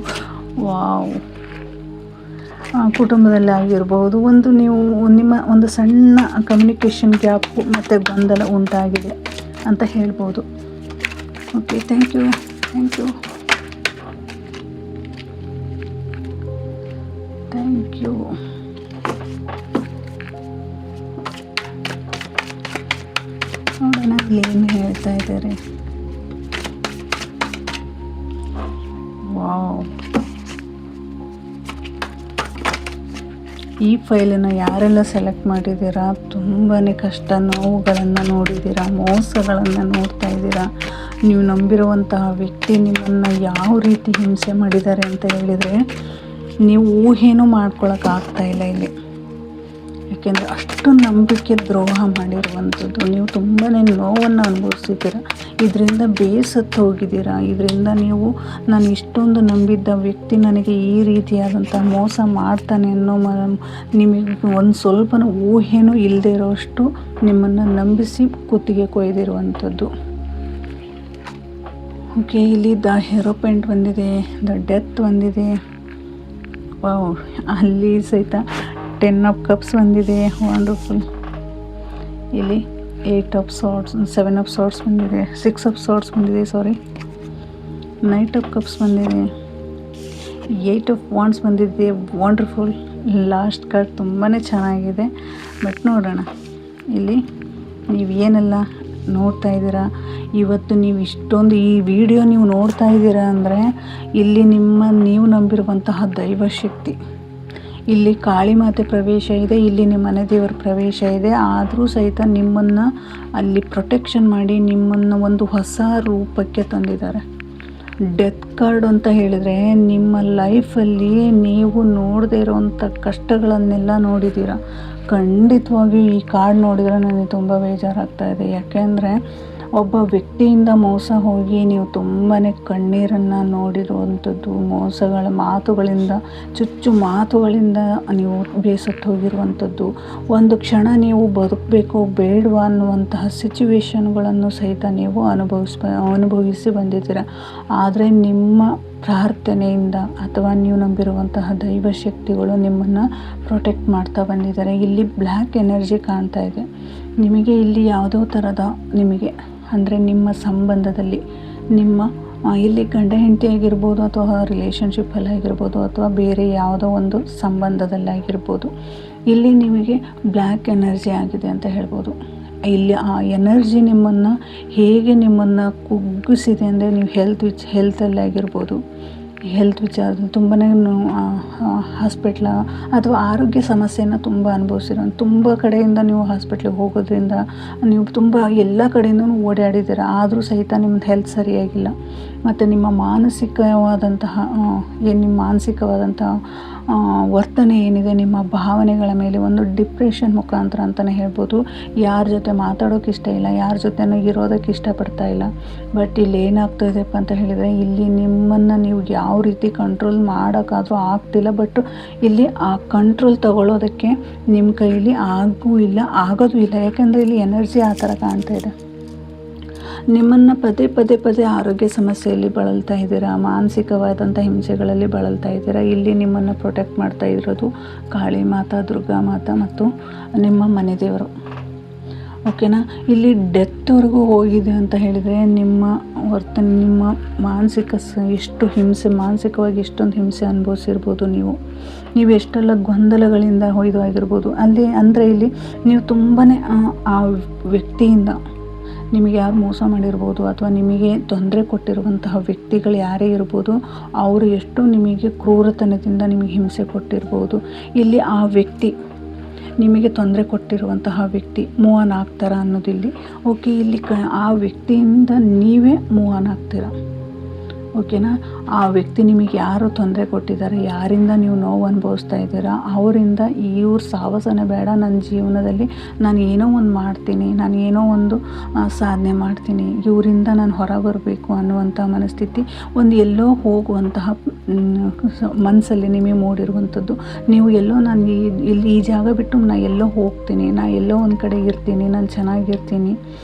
ಕುಟುಂಬದಲ್ಲಾಗಿರ್ಬೋದು, ನೀವು ನಿಮ್ಮ ಒಂದು ಸಣ್ಣ ಕಮ್ಯುನಿಕೇಷನ್ ಗ್ಯಾಪ್ ಮತ್ತು ಗೊಂದಲ ಉಂಟಾಗಿದೆ ಅಂತ ಹೇಳ್ಬೋದು. Okay, thank you. ನೋಡೋಣ ಇಲ್ಲಿ ಏನು ಹೇಳ್ತಾ ಇದ್ದಾರೆ. ವಾವ್, ಈ ಫೈಲನ್ನು ಯಾರೆಲ್ಲ ಸೆಲೆಕ್ಟ್ ಮಾಡಿದ್ದೀರಾ, ತುಂಬಾ ಕಷ್ಟ ನೋವುಗಳನ್ನು ನೋಡಿದ್ದೀರಾ, ಮೋಸಗಳನ್ನು ನೋಡ್ತಾ ಇದ್ದೀರಾ. ನೀವು ನಂಬಿರುವಂತಹ ವ್ಯಕ್ತಿ ನಿಮ್ಮನ್ನು ಯಾವ ರೀತಿ ಹಿಂಸೆ ಮಾಡಿದ್ದಾರೆ ಅಂತ ಹೇಳಿದರೆ ನೀವು ಊಹೆನೂ ಮಾಡ್ಕೊಳಕ್ಕಾಗ್ತಾಯಿಲ್ಲ ಇಲ್ಲಿ. ಯಾಕೆಂದರೆ ಅಷ್ಟು ನಂಬಿಕೆ ದ್ರೋಹ ಮಾಡಿರುವಂಥದ್ದು. ನೀವು ತುಂಬಾ ನೋವನ್ನು ಅನುಭವಿಸಿದ್ದೀರ, ಇದರಿಂದ ಬೇಸತ್ತು ಹೋಗಿದ್ದೀರಾ. ಇದರಿಂದ ನೀವು ನಾನು ಇಷ್ಟೊಂದು ನಂಬಿದ್ದ ವ್ಯಕ್ತಿ ನನಗೆ ಈ ರೀತಿಯಾದಂಥ ಮೋಸ ಮಾಡ್ತಾನೆ ಅನ್ನೋ ನಿಮಗೆ ಒಂದು ಸ್ವಲ್ಪ ಊಹೆನೂ ಇಲ್ಲದೆ ಇರೋಷ್ಟು ನಿಮ್ಮನ್ನು ನಂಬಿಸಿ ಕುತ್ತಿಗೆ ಕೊಯ್ದಿರುವಂಥದ್ದು. ಓಕೆ, ಇಲ್ಲಿ ದ ಹೆರೋಪೆಂಟ್ ಬಂದಿದೆ, ದ ಡೆತ್ ಬಂದಿದೆ. ವಾವ್, ಅಲ್ಲಿ ಸಹಿತ 10 ಆಫ್ ಕಪ್ಸ್ ಬಂದಿದೆ, ವಂಡರ್ಫುಲ್. ಇಲ್ಲಿ 8 ಆಫ್ ಸಾರ್ಟ್ಸ್, 7 ಆಫ್ ಸಾರ್ಟ್ಸ್ ಬಂದಿದೆ, 6 ಆಫ್ ಸಾರ್ಟ್ಸ್ ಬಂದಿದೆ, ನೈಟ್ ಆಫ್ ಕಪ್ಸ್ ಬಂದಿದೆ, 8 ಆಫ್ ವಾಂಡ್ಸ್ ಬಂದಿದೆ, ವಂಡರ್ಫುಲ್. ಲಾಸ್ಟ್ ಕಾರ್ಡ್ ತುಂಬಾ ಚೆನ್ನಾಗಿದೆ. ಬಟ್ ನೋಡೋಣ ಇಲ್ಲಿ ನೀವು ಏನೆಲ್ಲ ನೋಡ್ತಾ ಇದ್ದೀರಾ. ಇವತ್ತು ನೀವು ಇಷ್ಟೊಂದು ಈ ವಿಡಿಯೋ ನೀವು ನೋಡ್ತಾ ಇದ್ದೀರಾ ಅಂದರೆ ಇಲ್ಲಿ ನೀವು ನಂಬಿರುವಂತಹ ದೈವಶಕ್ತಿ, ಇಲ್ಲಿ ಕಾಳಿ ಮಾತೆ ಪ್ರವೇಶ ಇದೆ, ಇಲ್ಲಿ ನಿಮ್ಮ ಮನೆ ದೇವರ ಪ್ರವೇಶ ಇದೆ. ಆದರೂ ಸಹಿತ ನಿಮ್ಮನ್ನು ಅಲ್ಲಿ ಪ್ರೊಟೆಕ್ಷನ್ ಮಾಡಿ ನಿಮ್ಮನ್ನು ಒಂದು ಹೊಸ ರೂಪಕ್ಕೆ ತಂದಿದ್ದಾರೆ. ಡೆತ್ ಕಾರ್ಡ್ ಅಂತ ಹೇಳಿದರೆ ನಿಮ್ಮ ಲೈಫಲ್ಲಿ ನೀವು ನೋಡದೇ ಇರೋವಂಥ ಕಷ್ಟಗಳನ್ನೆಲ್ಲ ನೋಡಿದ್ದೀರ. ಖಂಡಿತವಾಗಿಯೂ ಈ ಕಾರ್ಡ್ ನೋಡಿದರೆ ನನಗೆ ತುಂಬ ಬೇಜಾರಾಗ್ತಾಯಿದೆ. ಯಾಕೆಂದರೆ ಒಬ್ಬ ವ್ಯಕ್ತಿಯಿಂದ ಮೋಸ ಹೋಗಿ ನೀವು ತುಂಬಾ ಕಣ್ಣೀರನ್ನು ನೋಡಿರುವಂಥದ್ದು, ಮೋಸಗಳ ಮಾತುಗಳಿಂದ, ಚುಚ್ಚು ಮಾತುಗಳಿಂದ ನೀವು ಬೇಸತ್ತು ಹೋಗಿರುವಂಥದ್ದು, ಒಂದು ಕ್ಷಣ ನೀವು ಬದುಕಬೇಕೋ ಬೇಡವಾ ಅನ್ನುವಂತಹ ಸಿಚುವೇಶನ್ಗಳನ್ನು ಸಹಿತ ನೀವು ಅನುಭವಿಸಿ ಬಂದಿದ್ದೀರ. ಆದರೆ ನಿಮ್ಮ ಪ್ರಾರ್ಥನೆಯಿಂದ ಅಥವಾ ನೀವು ನಂಬಿರುವಂತಹ ದೈವಶಕ್ತಿಗಳು ನಿಮ್ಮನ್ನು ಪ್ರೊಟೆಕ್ಟ್ ಮಾಡ್ತಾ ಬಂದಿದ್ದಾರೆ. ಇಲ್ಲಿ ಬ್ಲ್ಯಾಕ್ ಎನರ್ಜಿ ಕಾಣ್ತಾ ಇದೆ ನಿಮಗೆ. ಇಲ್ಲಿ ಯಾವುದೋ ಥರದ ನಿಮಗೆ ಅಂದರೆ ನಿಮ್ಮ ಸಂಬಂಧದಲ್ಲಿ ಇಲ್ಲಿ ಗಂಡ ಹೆಂಡತಿ ಆಗಿರ್ಬೋದು, ಅಥವಾ ರಿಲೇಷನ್ಶಿಪ್ಪಲ್ಲಿ ಆಗಿರ್ಬೋದು, ಅಥವಾ ಬೇರೆ ಯಾವುದೋ ಒಂದು ಸಂಬಂಧದಲ್ಲಾಗಿರ್ಬೋದು, ಇಲ್ಲಿ ನಿಮಗೆ ಬ್ಲ್ಯಾಕ್ ಎನರ್ಜಿ ಆಗಿದೆ ಅಂತ ಹೇಳ್ಬೋದು. ಇಲ್ಲಿ ಆ ಎನರ್ಜಿ ನಿಮ್ಮನ್ನು ಕುಗ್ಗಿಸಿದೆ ಅಂದರೆ ನೀವು ಹೆಲ್ತಲ್ಲಿ ಆಗಿರ್ಬೋದು, ಹೆಲ್ತ್ ವಿಚಾರದಲ್ಲಿ ತುಂಬಾ ಹಾಸ್ಪಿಟ್ಲ ಅಥವಾ ಆರೋಗ್ಯ ಸಮಸ್ಯೆಯನ್ನು ತುಂಬ ಅನುಭವಿಸಿರೋ, ತುಂಬ ಕಡೆಯಿಂದ ನೀವು ಹಾಸ್ಪಿಟ್ಲಿಗೆ ಹೋಗೋದ್ರಿಂದ ನೀವು ತುಂಬ ಎಲ್ಲ ಕಡೆಯಿಂದ ಓಡಾಡಿದ್ದೀರ. ಆದರೂ ಸಹಿತ ನಿಮ್ಮದು ಹೆಲ್ತ್ ಸರಿಯಾಗಿಲ್ಲ. ಮತ್ತು ನಿಮ್ಮ ಮಾನಸಿಕವಾದಂತಹ ವರ್ತನೆ ಏನಿದೆ, ನಿಮ್ಮ ಭಾವನೆಗಳ ಮೇಲೆ ಒಂದು ಡಿಪ್ರೆಷನ್ ಮುಖಾಂತರ ಅಂತಲೇ ಹೇಳ್ಬೋದು. ಯಾರ ಜೊತೆ ಮಾತಾಡೋಕ್ಕೆ ಇಷ್ಟ ಇಲ್ಲ, ಯಾರ ಜೊತೆನೂ ಇರೋದಕ್ಕೆ ಇಷ್ಟಪಡ್ತಾ ಇಲ್ಲ. ಬಟ್ ಇಲ್ಲಿ ಏನಾಗ್ತಾಯಿದೆಪ್ಪ ಅಂತ ಹೇಳಿದರೆ, ಇಲ್ಲಿ ನಿಮ್ಮನ್ನು ನೀವು ಯಾವ ರೀತಿ ಕಂಟ್ರೋಲ್ ಮಾಡೋಕ್ಕಾದರೂ ಆಗ್ತಿಲ್ಲ. ಬಟ್ ಇಲ್ಲಿ ಆ ಕಂಟ್ರೋಲ್ ತಗೊಳ್ಳೋದಕ್ಕೆ ನಿಮ್ಮ ಕೈಲಿ ಆಗೋದು ಇಲ್ಲ. ಯಾಕೆಂದರೆ ಇಲ್ಲಿ ಎನರ್ಜಿ ಆ ಥರ ಕಾಣ್ತಾ ಇದೆ. ನಿಮ್ಮನ್ನು ಪದೇ ಆರೋಗ್ಯ ಸಮಸ್ಯೆಯಲ್ಲಿ ಬಳಲ್ತಾ ಇದ್ದೀರಾ, ಮಾನಸಿಕವಾದಂಥ ಹಿಂಸೆಗಳಲ್ಲಿ ಬಳಲ್ತಾ ಇದ್ದೀರಾ. ಇಲ್ಲಿ ನಿಮ್ಮನ್ನು ಪ್ರೊಟೆಕ್ಟ್ ಮಾಡ್ತಾ ಇರೋದು ಕಾಳಿ ಮಾತಾ, ದುರ್ಗಾ ಮಾತಾ ಮತ್ತು ನಿಮ್ಮ ಮನೆ ದೇವರು. ಓಕೆನಾ. ಇಲ್ಲಿ ಡೆತ್ವರೆಗೂ ಹೋಗಿದೆ ಅಂತ ಹೇಳಿದರೆ ನಿಮ್ಮ ವರ್ತನೆ, ನಿಮ್ಮ ಮಾನಸಿಕವಾಗಿ ಎಷ್ಟೊಂದು ಹಿಂಸೆ ಅನುಭವಿಸಿರ್ಬೋದು. ನೀವು ಎಷ್ಟೆಲ್ಲ ಗೊಂದಲಗಳಿಂದ ಆಗಿರ್ಬೋದು. ಅಂದರೆ ಇಲ್ಲಿ ನೀವು ತುಂಬಾ ಆ ವ್ಯಕ್ತಿಯಿಂದ ನಿಮಗೆ ಯಾರು ಮೋಸ ಮಾಡಿರ್ಬೋದು, ಅಥವಾ ನಿಮಗೆ ತೊಂದರೆ ಕೊಟ್ಟಿರುವಂತಹ ವ್ಯಕ್ತಿಗಳು ಯಾರೇ ಇರ್ಬೋದು, ಅವರು ಎಷ್ಟು ನಿಮಗೆ ಕ್ರೂರತನದಿಂದ ನಿಮಗೆ ಹಿಂಸೆ ಕೊಟ್ಟಿರ್ಬೋದು. ಇಲ್ಲಿ ಆ ವ್ಯಕ್ತಿ ನಿಮಗೆ ತೊಂದರೆ ಕೊಟ್ಟಿರುವಂತಹ ವ್ಯಕ್ತಿ ಮೂವ್ ಆನ್ ಆಗ್ತಾರ ಅನ್ನೋದಿಲ್ಲಿ. ಓಕೆ, ಇಲ್ಲಿ ಆ ವ್ಯಕ್ತಿಯಿಂದ ನೀವೇ ಮೂವ್ ಆನ್ ಆಗ್ತೀರಾ. ಓಕೆನಾ. ಆ ವ್ಯಕ್ತಿ ನಿಮಗೆ ಯಾರು ತೊಂದರೆ ಕೊಟ್ಟಿದ್ದಾರೆ, ಯಾರಿಂದ ನೀವು ನೋವು ಅನುಭವಿಸ್ತಾ ಇದ್ದೀರಾ, ಅವರಿಂದ ಇವ್ರ ಸಾಹಸನೇ ಬೇಡ, ನನ್ನ ಜೀವನದಲ್ಲಿ ನಾನು ಏನೋ ಒಂದು ಮಾಡ್ತೀನಿ, ನಾನು ಏನೋ ಒಂದು ಸಾಧನೆ ಮಾಡ್ತೀನಿ, ಇವರಿಂದ ನಾನು ಹೊರ ಬರಬೇಕು ಅನ್ನುವಂಥ ಮನಸ್ಥಿತಿ, ಒಂದು ಎಲ್ಲೋ ಹೋಗುವಂತಹ ಮನಸ್ಸಲ್ಲಿ ನಿಮಗೆ ಮೂಡಿರುವಂಥದ್ದು. ನೀವು ಎಲ್ಲೋ ನಾನು ಇಲ್ಲಿ ಈ ಜಾಗ ಬಿಟ್ಟು ನಾನು ಎಲ್ಲೋ ಹೋಗ್ತೀನಿ, ನಾನು ಎಲ್ಲೋ ಒಂದು ಕಡೆ ಇರ್ತೀನಿ, ನಾನು ಚೆನ್ನಾಗಿರ್ತೀನಿ,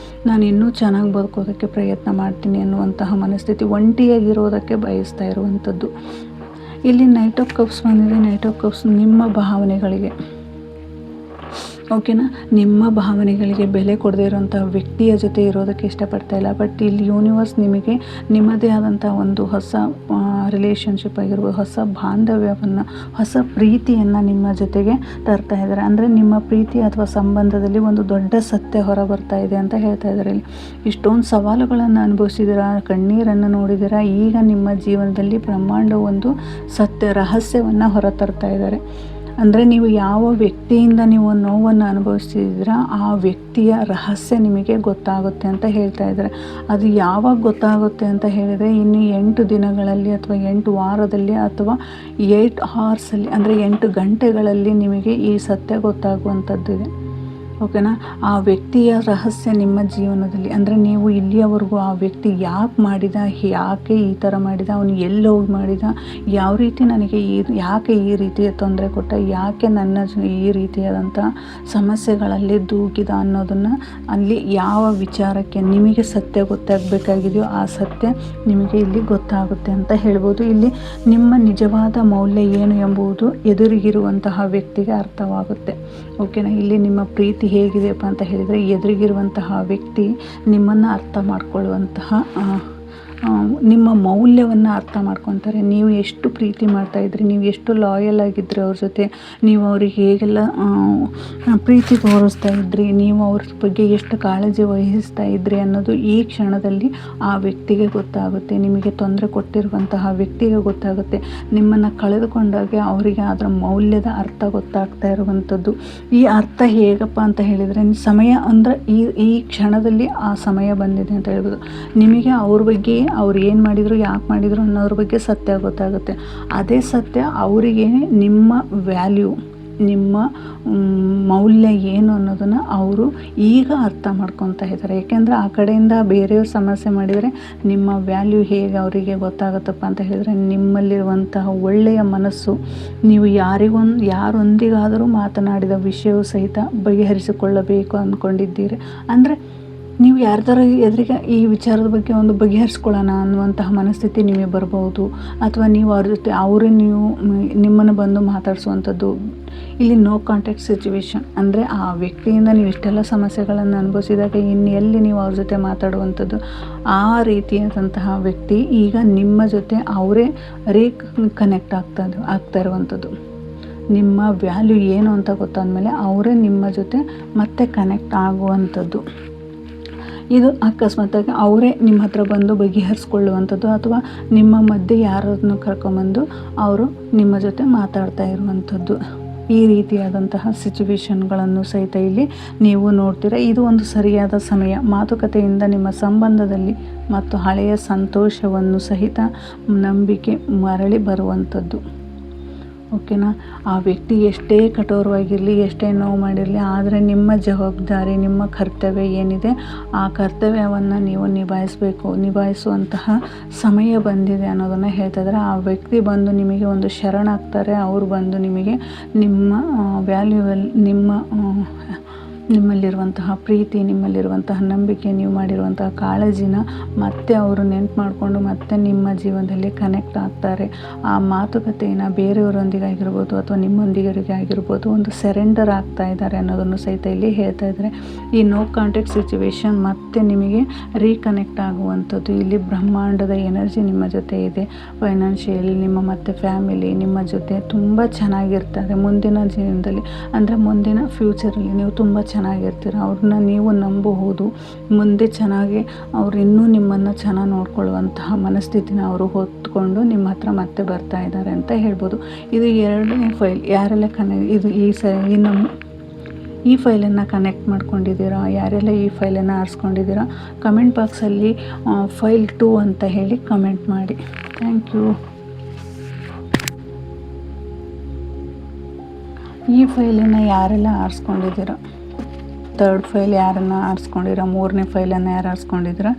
ನಾನು ಇನ್ನೂ ಚೆನ್ನಾಗಿ ಬದುಕೋದಕ್ಕೆ ಪ್ರಯತ್ನ ಮಾಡ್ತೀನಿ ಅನ್ನುವಂತಹ ಮನಸ್ಥಿತಿ, ಒಂಟಿಯಾಗಿರೋದಕ್ಕೆ ಬಯಸ್ತಾ ಇರುವಂಥದ್ದು. ಇಲ್ಲಿ ನೈಟ್ ಆಫ್ ಕಪ್ಸ್ ಬಂದಿದೆ. ನೈಟ್ ಆಫ್ ಕಪ್ಸ್ ನಿಮ್ಮ ಭಾವನೆಗಳಿಗೆ, ಓಕೆನಾ, ನಿಮ್ಮ ಭಾವನೆಗಳಿಗೆ ಬೆಲೆ ಕೊಡದೇ ಇರೋಂಥ ವ್ಯಕ್ತಿಯ ಜೊತೆ ಇರೋದಕ್ಕೆ ಇಷ್ಟಪಡ್ತಾ ಇಲ್ಲ. ಬಟ್ ಇಲ್ಲಿ ಯೂನಿವರ್ಸ್ ನಿಮಗೆ ನಿಮ್ಮದೇ ಆದಂಥ ಒಂದು ಹೊಸ ರಿಲೇಷನ್ಶಿಪ್ ಆಗಿರ್ಬೋದು, ಹೊಸ ಬಾಂಧವ್ಯವನ್ನು, ಹೊಸ ಪ್ರೀತಿಯನ್ನು ನಿಮ್ಮ ಜೊತೆಗೆ ತರ್ತಾ ಇದ್ದಾರೆ. ಅಂದರೆ ನಿಮ್ಮ ಪ್ರೀತಿ ಅಥವಾ ಸಂಬಂಧದಲ್ಲಿ ಒಂದು ದೊಡ್ಡ ಸತ್ಯ ಹೊರ ಬರ್ತಾ ಇದೆ ಅಂತ ಹೇಳ್ತಾ ಇದ್ದಾರೆ. ಇಲ್ಲಿ ಇಷ್ಟೊಂದು ಸವಾಲುಗಳನ್ನು ಅನುಭವಿಸಿದ್ದೀರಾ, ಕಣ್ಣೀರನ್ನು ನೋಡಿದ್ದೀರಾ, ಈಗ ನಿಮ್ಮ ಜೀವನದಲ್ಲಿ ಬ್ರಹ್ಮಾಂಡ ಒಂದು ಸತ್ಯ ರಹಸ್ಯವನ್ನು ಹೊರ ತರ್ತಾ ಇದ್ದಾರೆ. ಅಂದರೆ ನೀವು ಯಾವ ವ್ಯಕ್ತಿಯಿಂದ ನೀವು ನೋವನ್ನು ಅನುಭವಿಸ್ತಿದ್ದೀರಾ ಆ ವ್ಯಕ್ತಿಯ ರಹಸ್ಯ ನಿಮಗೆ ಗೊತ್ತಾಗುತ್ತೆ ಅಂತ ಹೇಳ್ತಾ ಇದ್ದಾರೆ. ಅದು ಯಾವಾಗ ಗೊತ್ತಾಗುತ್ತೆ ಅಂತ ಹೇಳಿದರೆ, ಇನ್ನು 8 ದಿನಗಳಲ್ಲಿ ಅಥವಾ 8 ವಾರದಲ್ಲಿ ಅಥವಾ 8 ಅವರ್ಸಲ್ಲಿ, ಅಂದರೆ 8 ಗಂಟೆಗಳಲ್ಲಿ ನಿಮಗೆ ಈ ಸತ್ಯ ಗೊತ್ತಾಗುವಂಥದ್ದಿದೆ. ಓಕೆನಾ. ಆ ವ್ಯಕ್ತಿಯ ರಹಸ್ಯ ನಿಮ್ಮ ಜೀವನದಲ್ಲಿ, ಅಂದರೆ ನೀವು ಇಲ್ಲಿಯವರೆಗೂ ಆ ವ್ಯಕ್ತಿ ಯಾಕೆ ಮಾಡಿದ, ಯಾಕೆ ಈ ಥರ ಮಾಡಿದ, ಅವನು ಎಲ್ಲಿ ಹೋಗಿ ಮಾಡಿದ, ಯಾವ ರೀತಿ ನನಗೆ ಯಾಕೆ ಈ ರೀತಿಯ ತೊಂದರೆ ಕೊಟ್ಟ, ಯಾಕೆ ನನ್ನ ಈ ರೀತಿಯಾದಂಥ ಸಮಸ್ಯೆಗಳಲ್ಲಿ ದೂಕಿದ ಅನ್ನೋದನ್ನು, ಅಲ್ಲಿ ಯಾವ ವಿಚಾರಕ್ಕೆ ನಿಮಗೆ ಸತ್ಯ ಗೊತ್ತಾಗಬೇಕಾಗಿದೆಯೋ ಆ ಸತ್ಯ ನಿಮಗೆ ಇಲ್ಲಿ ಗೊತ್ತಾಗುತ್ತೆ ಅಂತ ಹೇಳ್ಬೋದು. ಇಲ್ಲಿ ನಿಮ್ಮ ನಿಜವಾದ ಮೌಲ್ಯ ಏನು ಎಂಬುದು ಎದುರಿಗಿರುವಂತಹ ವ್ಯಕ್ತಿಗೆ ಅರ್ಥವಾಗುತ್ತೆ. ಓಕೆನಾ. ಇಲ್ಲಿ ನಿಮ್ಮ ಪ್ರೀತಿ ಹೇಗಿದೆಯಪ್ಪ ಅಂತ ಹೇಳಿದರೆ, ಎದುರಿಗಿರುವಂತಹ ವ್ಯಕ್ತಿ ನಿಮ್ಮನ್ನು ಅರ್ಥ ಮಾಡ್ಕೊಳ್ಳುವಂತಹ, ನಿಮ್ಮ ಮೌಲ್ಯವನ್ನು ಅರ್ಥ ಮಾಡ್ಕೊತಾರೆ. ನೀವು ಎಷ್ಟು ಪ್ರೀತಿ ಮಾಡ್ತಾಯಿದ್ರಿ, ನೀವು ಎಷ್ಟು ಲಾಯಲ್ ಆಗಿದ್ರಿ ಅವ್ರ ಜೊತೆ, ನೀವು ಅವ್ರಿಗೆ ಹೇಗೆಲ್ಲ ಪ್ರೀತಿ ತೋರಿಸ್ತಾ ಇದ್ರಿ, ನೀವು ಅವ್ರ ಬಗ್ಗೆ ಎಷ್ಟು ಕಾಳಜಿ ವಹಿಸ್ತಾ ಇದ್ರಿ ಅನ್ನೋದು ಈ ಕ್ಷಣದಲ್ಲಿ ಆ ವ್ಯಕ್ತಿಗೆ ಗೊತ್ತಾಗುತ್ತೆ. ನಿಮಗೆ ತೊಂದರೆ ಕೊಟ್ಟಿರುವಂತಹ ವ್ಯಕ್ತಿಗೆ ಗೊತ್ತಾಗುತ್ತೆ. ನಿಮ್ಮನ್ನು ಕಳೆದುಕೊಂಡಾಗ ಅವರಿಗೆ ಅದರ ಮೌಲ್ಯದ ಅರ್ಥ ಗೊತ್ತಾಗ್ತಾ ಇರುವಂಥದ್ದು. ಈ ಅರ್ಥ ಹೇಗಪ್ಪ ಅಂತ ಹೇಳಿದರೆ, ಸಮಯ ಅಂದರೆ ಈ ಕ್ಷಣದಲ್ಲಿ ಆ ಸಮಯ ಬಂದಿದೆ ಅಂತ ಹೇಳ್ಬೋದು. ನಿಮಗೆ ಅವ್ರ ಬಗ್ಗೆ, ಅವ್ರು ಏನು ಮಾಡಿದರು, ಯಾಕೆ ಮಾಡಿದರು ಅನ್ನೋದ್ರ ಬಗ್ಗೆ ಸತ್ಯ ಗೊತ್ತಾಗುತ್ತೆ. ಅದೇ ಸತ್ಯ ಅವರಿಗೆ ನಿಮ್ಮ ವ್ಯಾಲ್ಯೂ, ನಿಮ್ಮ ಮೌಲ್ಯ ಏನು ಅನ್ನೋದನ್ನು ಅವರು ಈಗ ಅರ್ಥ ಮಾಡ್ಕೊತಾ ಇದ್ದಾರೆ. ಯಾಕೆಂದರೆ ಆ ಕಡೆಯಿಂದ ಬೇರೆಯವ್ರ ಸಮಸ್ಯೆ ಮಾಡಿದರೆ ನಿಮ್ಮ ವ್ಯಾಲ್ಯೂ ಹೇಗೆ ಅವರಿಗೆ ಗೊತ್ತಾಗುತ್ತಪ್ಪ ಅಂತ ಹೇಳಿದರೆ, ನಿಮ್ಮಲ್ಲಿರುವಂತಹ ಒಳ್ಳೆಯ ಮನಸ್ಸು, ನೀವು ಯಾರೊಂದಿಗಾದರೂ ಮಾತನಾಡಿದ ವಿಷಯವೂ ಸಹಿತ ಬಗೆಹರಿಸಿಕೊಳ್ಳಬೇಕು ಅಂದ್ಕೊಂಡಿದ್ದೀರಿ. ಅಂದರೆ ನೀವು ಯಾರ್ದಾರ ಎದುರಿಗೆ ಈ ವಿಚಾರದ ಬಗ್ಗೆ ಒಂದು ಬಗೆಹರಿಸ್ಕೊಳ್ಳೋಣ ಅನ್ನುವಂತಹ ಮನಸ್ಥಿತಿ ನಿಮಗೆ ಬರ್ಬೋದು. ಅಥವಾ ನೀವು ಅವ್ರ ಜೊತೆ ನೀವು ನಿಮ್ಮನ್ನು ಬಂದು ಮಾತಾಡಿಸುವಂಥದ್ದು. ಇಲ್ಲಿ ನೋ ಕಾಂಟ್ಯಾಕ್ಟ್ ಸಿಚುವೇಶನ್, ಅಂದರೆ ಆ ವ್ಯಕ್ತಿಯಿಂದ ನೀವು ಇಷ್ಟೆಲ್ಲ ಸಮಸ್ಯೆಗಳನ್ನು ಅನುಭವಿಸಿದಾಗ ಇನ್ನು ಎಲ್ಲಿ ನೀವು ಅವ್ರ ಜೊತೆ ಮಾತಾಡುವಂಥದ್ದು. ಆ ರೀತಿಯಾದಂತಹ ವ್ಯಕ್ತಿ ಈಗ ನಿಮ್ಮ ಜೊತೆ ಅವರೇ ಕನೆಕ್ಟ್ ಆಗ್ತಾ ಇರುವಂಥದ್ದು. ನಿಮ್ಮ ವ್ಯಾಲ್ಯೂ ಏನು ಅಂತ ಗೊತ್ತಾದಮೇಲೆ ಅವರೇ ನಿಮ್ಮ ಜೊತೆ ಮತ್ತೆ ಕನೆಕ್ಟ್ ಆಗುವಂಥದ್ದು. ಇದು ಅಕಸ್ಮಾತಾಗಿ ಅವರೇ ನಿಮ್ಮ ಹತ್ರ ಬಂದು ಬಗೆಹರಿಸ್ಕೊಳ್ಳುವಂಥದ್ದು, ಅಥವಾ ನಿಮ್ಮ ಮಧ್ಯೆ ಯಾರನ್ನು ಕರ್ಕೊಂಬಂದು ಅವರು ನಿಮ್ಮ ಜೊತೆ ಮಾತಾಡ್ತಾ ಇರುವಂಥದ್ದು. ಈ ರೀತಿಯಾದಂತಹ ಸಿಚುವೇಶನ್ಗಳನ್ನು ಸಹಿತ ಇಲ್ಲಿ ನೀವು ನೋಡ್ತೀರಾ. ಇದು ಒಂದು ಸರಿಯಾದ ಸಮಯ. ಮಾತುಕತೆಯಿಂದ ನಿಮ್ಮ ಸಂಬಂಧದಲ್ಲಿ ಮತ್ತು ಹಳೆಯ ಸಂತೋಷವನ್ನು ಸಹಿತ ನಂಬಿಕೆ ಮರಳಿ ಬರುವಂಥದ್ದು. ಓಕೆನಾ. ಆ ವ್ಯಕ್ತಿ ಎಷ್ಟೇ ಕಠೋರವಾಗಿರಲಿ, ಎಷ್ಟೇ ನೋವು ಮಾಡಿರಲಿ, ಆದರೆ ನಿಮ್ಮ ಜವಾಬ್ದಾರಿ, ನಿಮ್ಮ ಕರ್ತವ್ಯ ಏನಿದೆ ಆ ಕರ್ತವ್ಯವನ್ನು ನೀವು ನಿಭಾಯಿಸುವಂತಹ ಸಮಯ ಬಂದಿದೆ ಅನ್ನೋದನ್ನು ಹೇಳ್ತಾ ಇದ್ದಾರೆ. ಆ ವ್ಯಕ್ತಿ ಬಂದು ನಿಮಗೆ ಒಂದು ಶರಣಾಗ್ತಾರೆ. ಅವರು ಬಂದು ನಿಮಗೆ ನಿಮ್ಮ ವ್ಯಾಲ್ಯೂವಲ್, ನಿಮ್ಮಲ್ಲಿರುವಂತಹ ಪ್ರೀತಿ, ನಿಮ್ಮಲ್ಲಿರುವಂತಹ ನಂಬಿಕೆ, ನೀವು ಮಾಡಿರುವಂತಹ ಕಾಳಜಿನ ಮತ್ತೆ ಅವರು ನೆನ್ಪು ಮಾಡಿಕೊಂಡು ಮತ್ತೆ ನಿಮ್ಮ ಜೀವನದಲ್ಲಿ ಕನೆಕ್ಟ್ ಆಗ್ತಾರೆ. ಆ ಮಾತುಕತೆಯನ್ನು ಬೇರೆಯವರೊಂದಿಗೆ ಆಗಿರ್ಬೋದು ಅಥವಾ ನಿಮ್ಮೊಂದಿಗೆ ಆಗಿರ್ಬೋದು ಒಂದು ಸರೆಂಡರ್ ಆಗ್ತಾ ಇದ್ದಾರೆ ಅನ್ನೋದನ್ನು ಸಹಿತ ಇಲ್ಲಿ ಹೇಳ್ತಾ ಇದ್ದಾರೆ. ಈ ನೋ ಕಾಂಟ್ಯಾಕ್ಟ್ ಸಿಚುವೇಶನ್ ಮತ್ತೆ ನಿಮಗೆ ರೀಕನೆಕ್ಟ್ ಆಗುವಂಥದ್ದು. ಇಲ್ಲಿ ಬ್ರಹ್ಮಾಂಡದ ಎನರ್ಜಿ ನಿಮ್ಮ ಜೊತೆ ಇದೆ. ಫೈನಾನ್ಷಿಯಲ್, ನಿಮ್ಮ ಮತ್ತು ಫ್ಯಾಮಿಲಿ ನಿಮ್ಮ ಜೊತೆ ತುಂಬ ಚೆನ್ನಾಗಿರ್ತಾರೆ ಮುಂದಿನ ಜೀವನದಲ್ಲಿ. ಅಂದರೆ ಮುಂದಿನ ಫ್ಯೂಚರಲ್ಲಿ ನೀವು ತುಂಬ ಚೆನ್ನಾಗಿರ್ತೀರ. ಅವ್ರನ್ನ ನೀವು ನಂಬಬಹುದು. ಮುಂದೆ ಚೆನ್ನಾಗಿ ಅವ್ರು ಇನ್ನೂ ನಿಮ್ಮನ್ನು ಚೆನ್ನಾಗಿ ನೋಡ್ಕೊಳ್ಳುವಂತಹ ಮನಸ್ಥಿತಿನ ಅವರು ಹೊತ್ಕೊಂಡು ನಿಮ್ಮ ಹತ್ರ ಮತ್ತೆ ಬರ್ತಾ ಇದ್ದಾರೆ ಅಂತ ಹೇಳ್ಬೋದು. ಇದು 2ನೇ ಫೈಲ್. ಯಾರೆಲ್ಲ ಈ ಫೈಲನ್ನು ಕನೆಕ್ಟ್ ಮಾಡ್ಕೊಂಡಿದ್ದೀರಾ, ಯಾರೆಲ್ಲ ಈ ಫೈಲನ್ನು ಆರಿಸ್ಕೊಂಡಿದ್ದೀರಾ, ಕಮೆಂಟ್ ಬಾಕ್ಸಲ್ಲಿ ಫೈಲ್ 2 ಅಂತ ಹೇಳಿ ಕಮೆಂಟ್ ಮಾಡಿ. Thank you. ಈ ಫೈಲನ್ನು ಯಾರೆಲ್ಲ ಆರಿಸ್ಕೊಂಡಿದ್ದೀರ, 3rd ಫೈಲ್ ಯಾರನ್ನು ಆರಿಸ್ಕೊಂಡಿರ, 3ನೇ ಫೈಲನ್ನು ಯಾರು ಆರಿಸ್ಕೊಂಡಿದ್ದೀರ,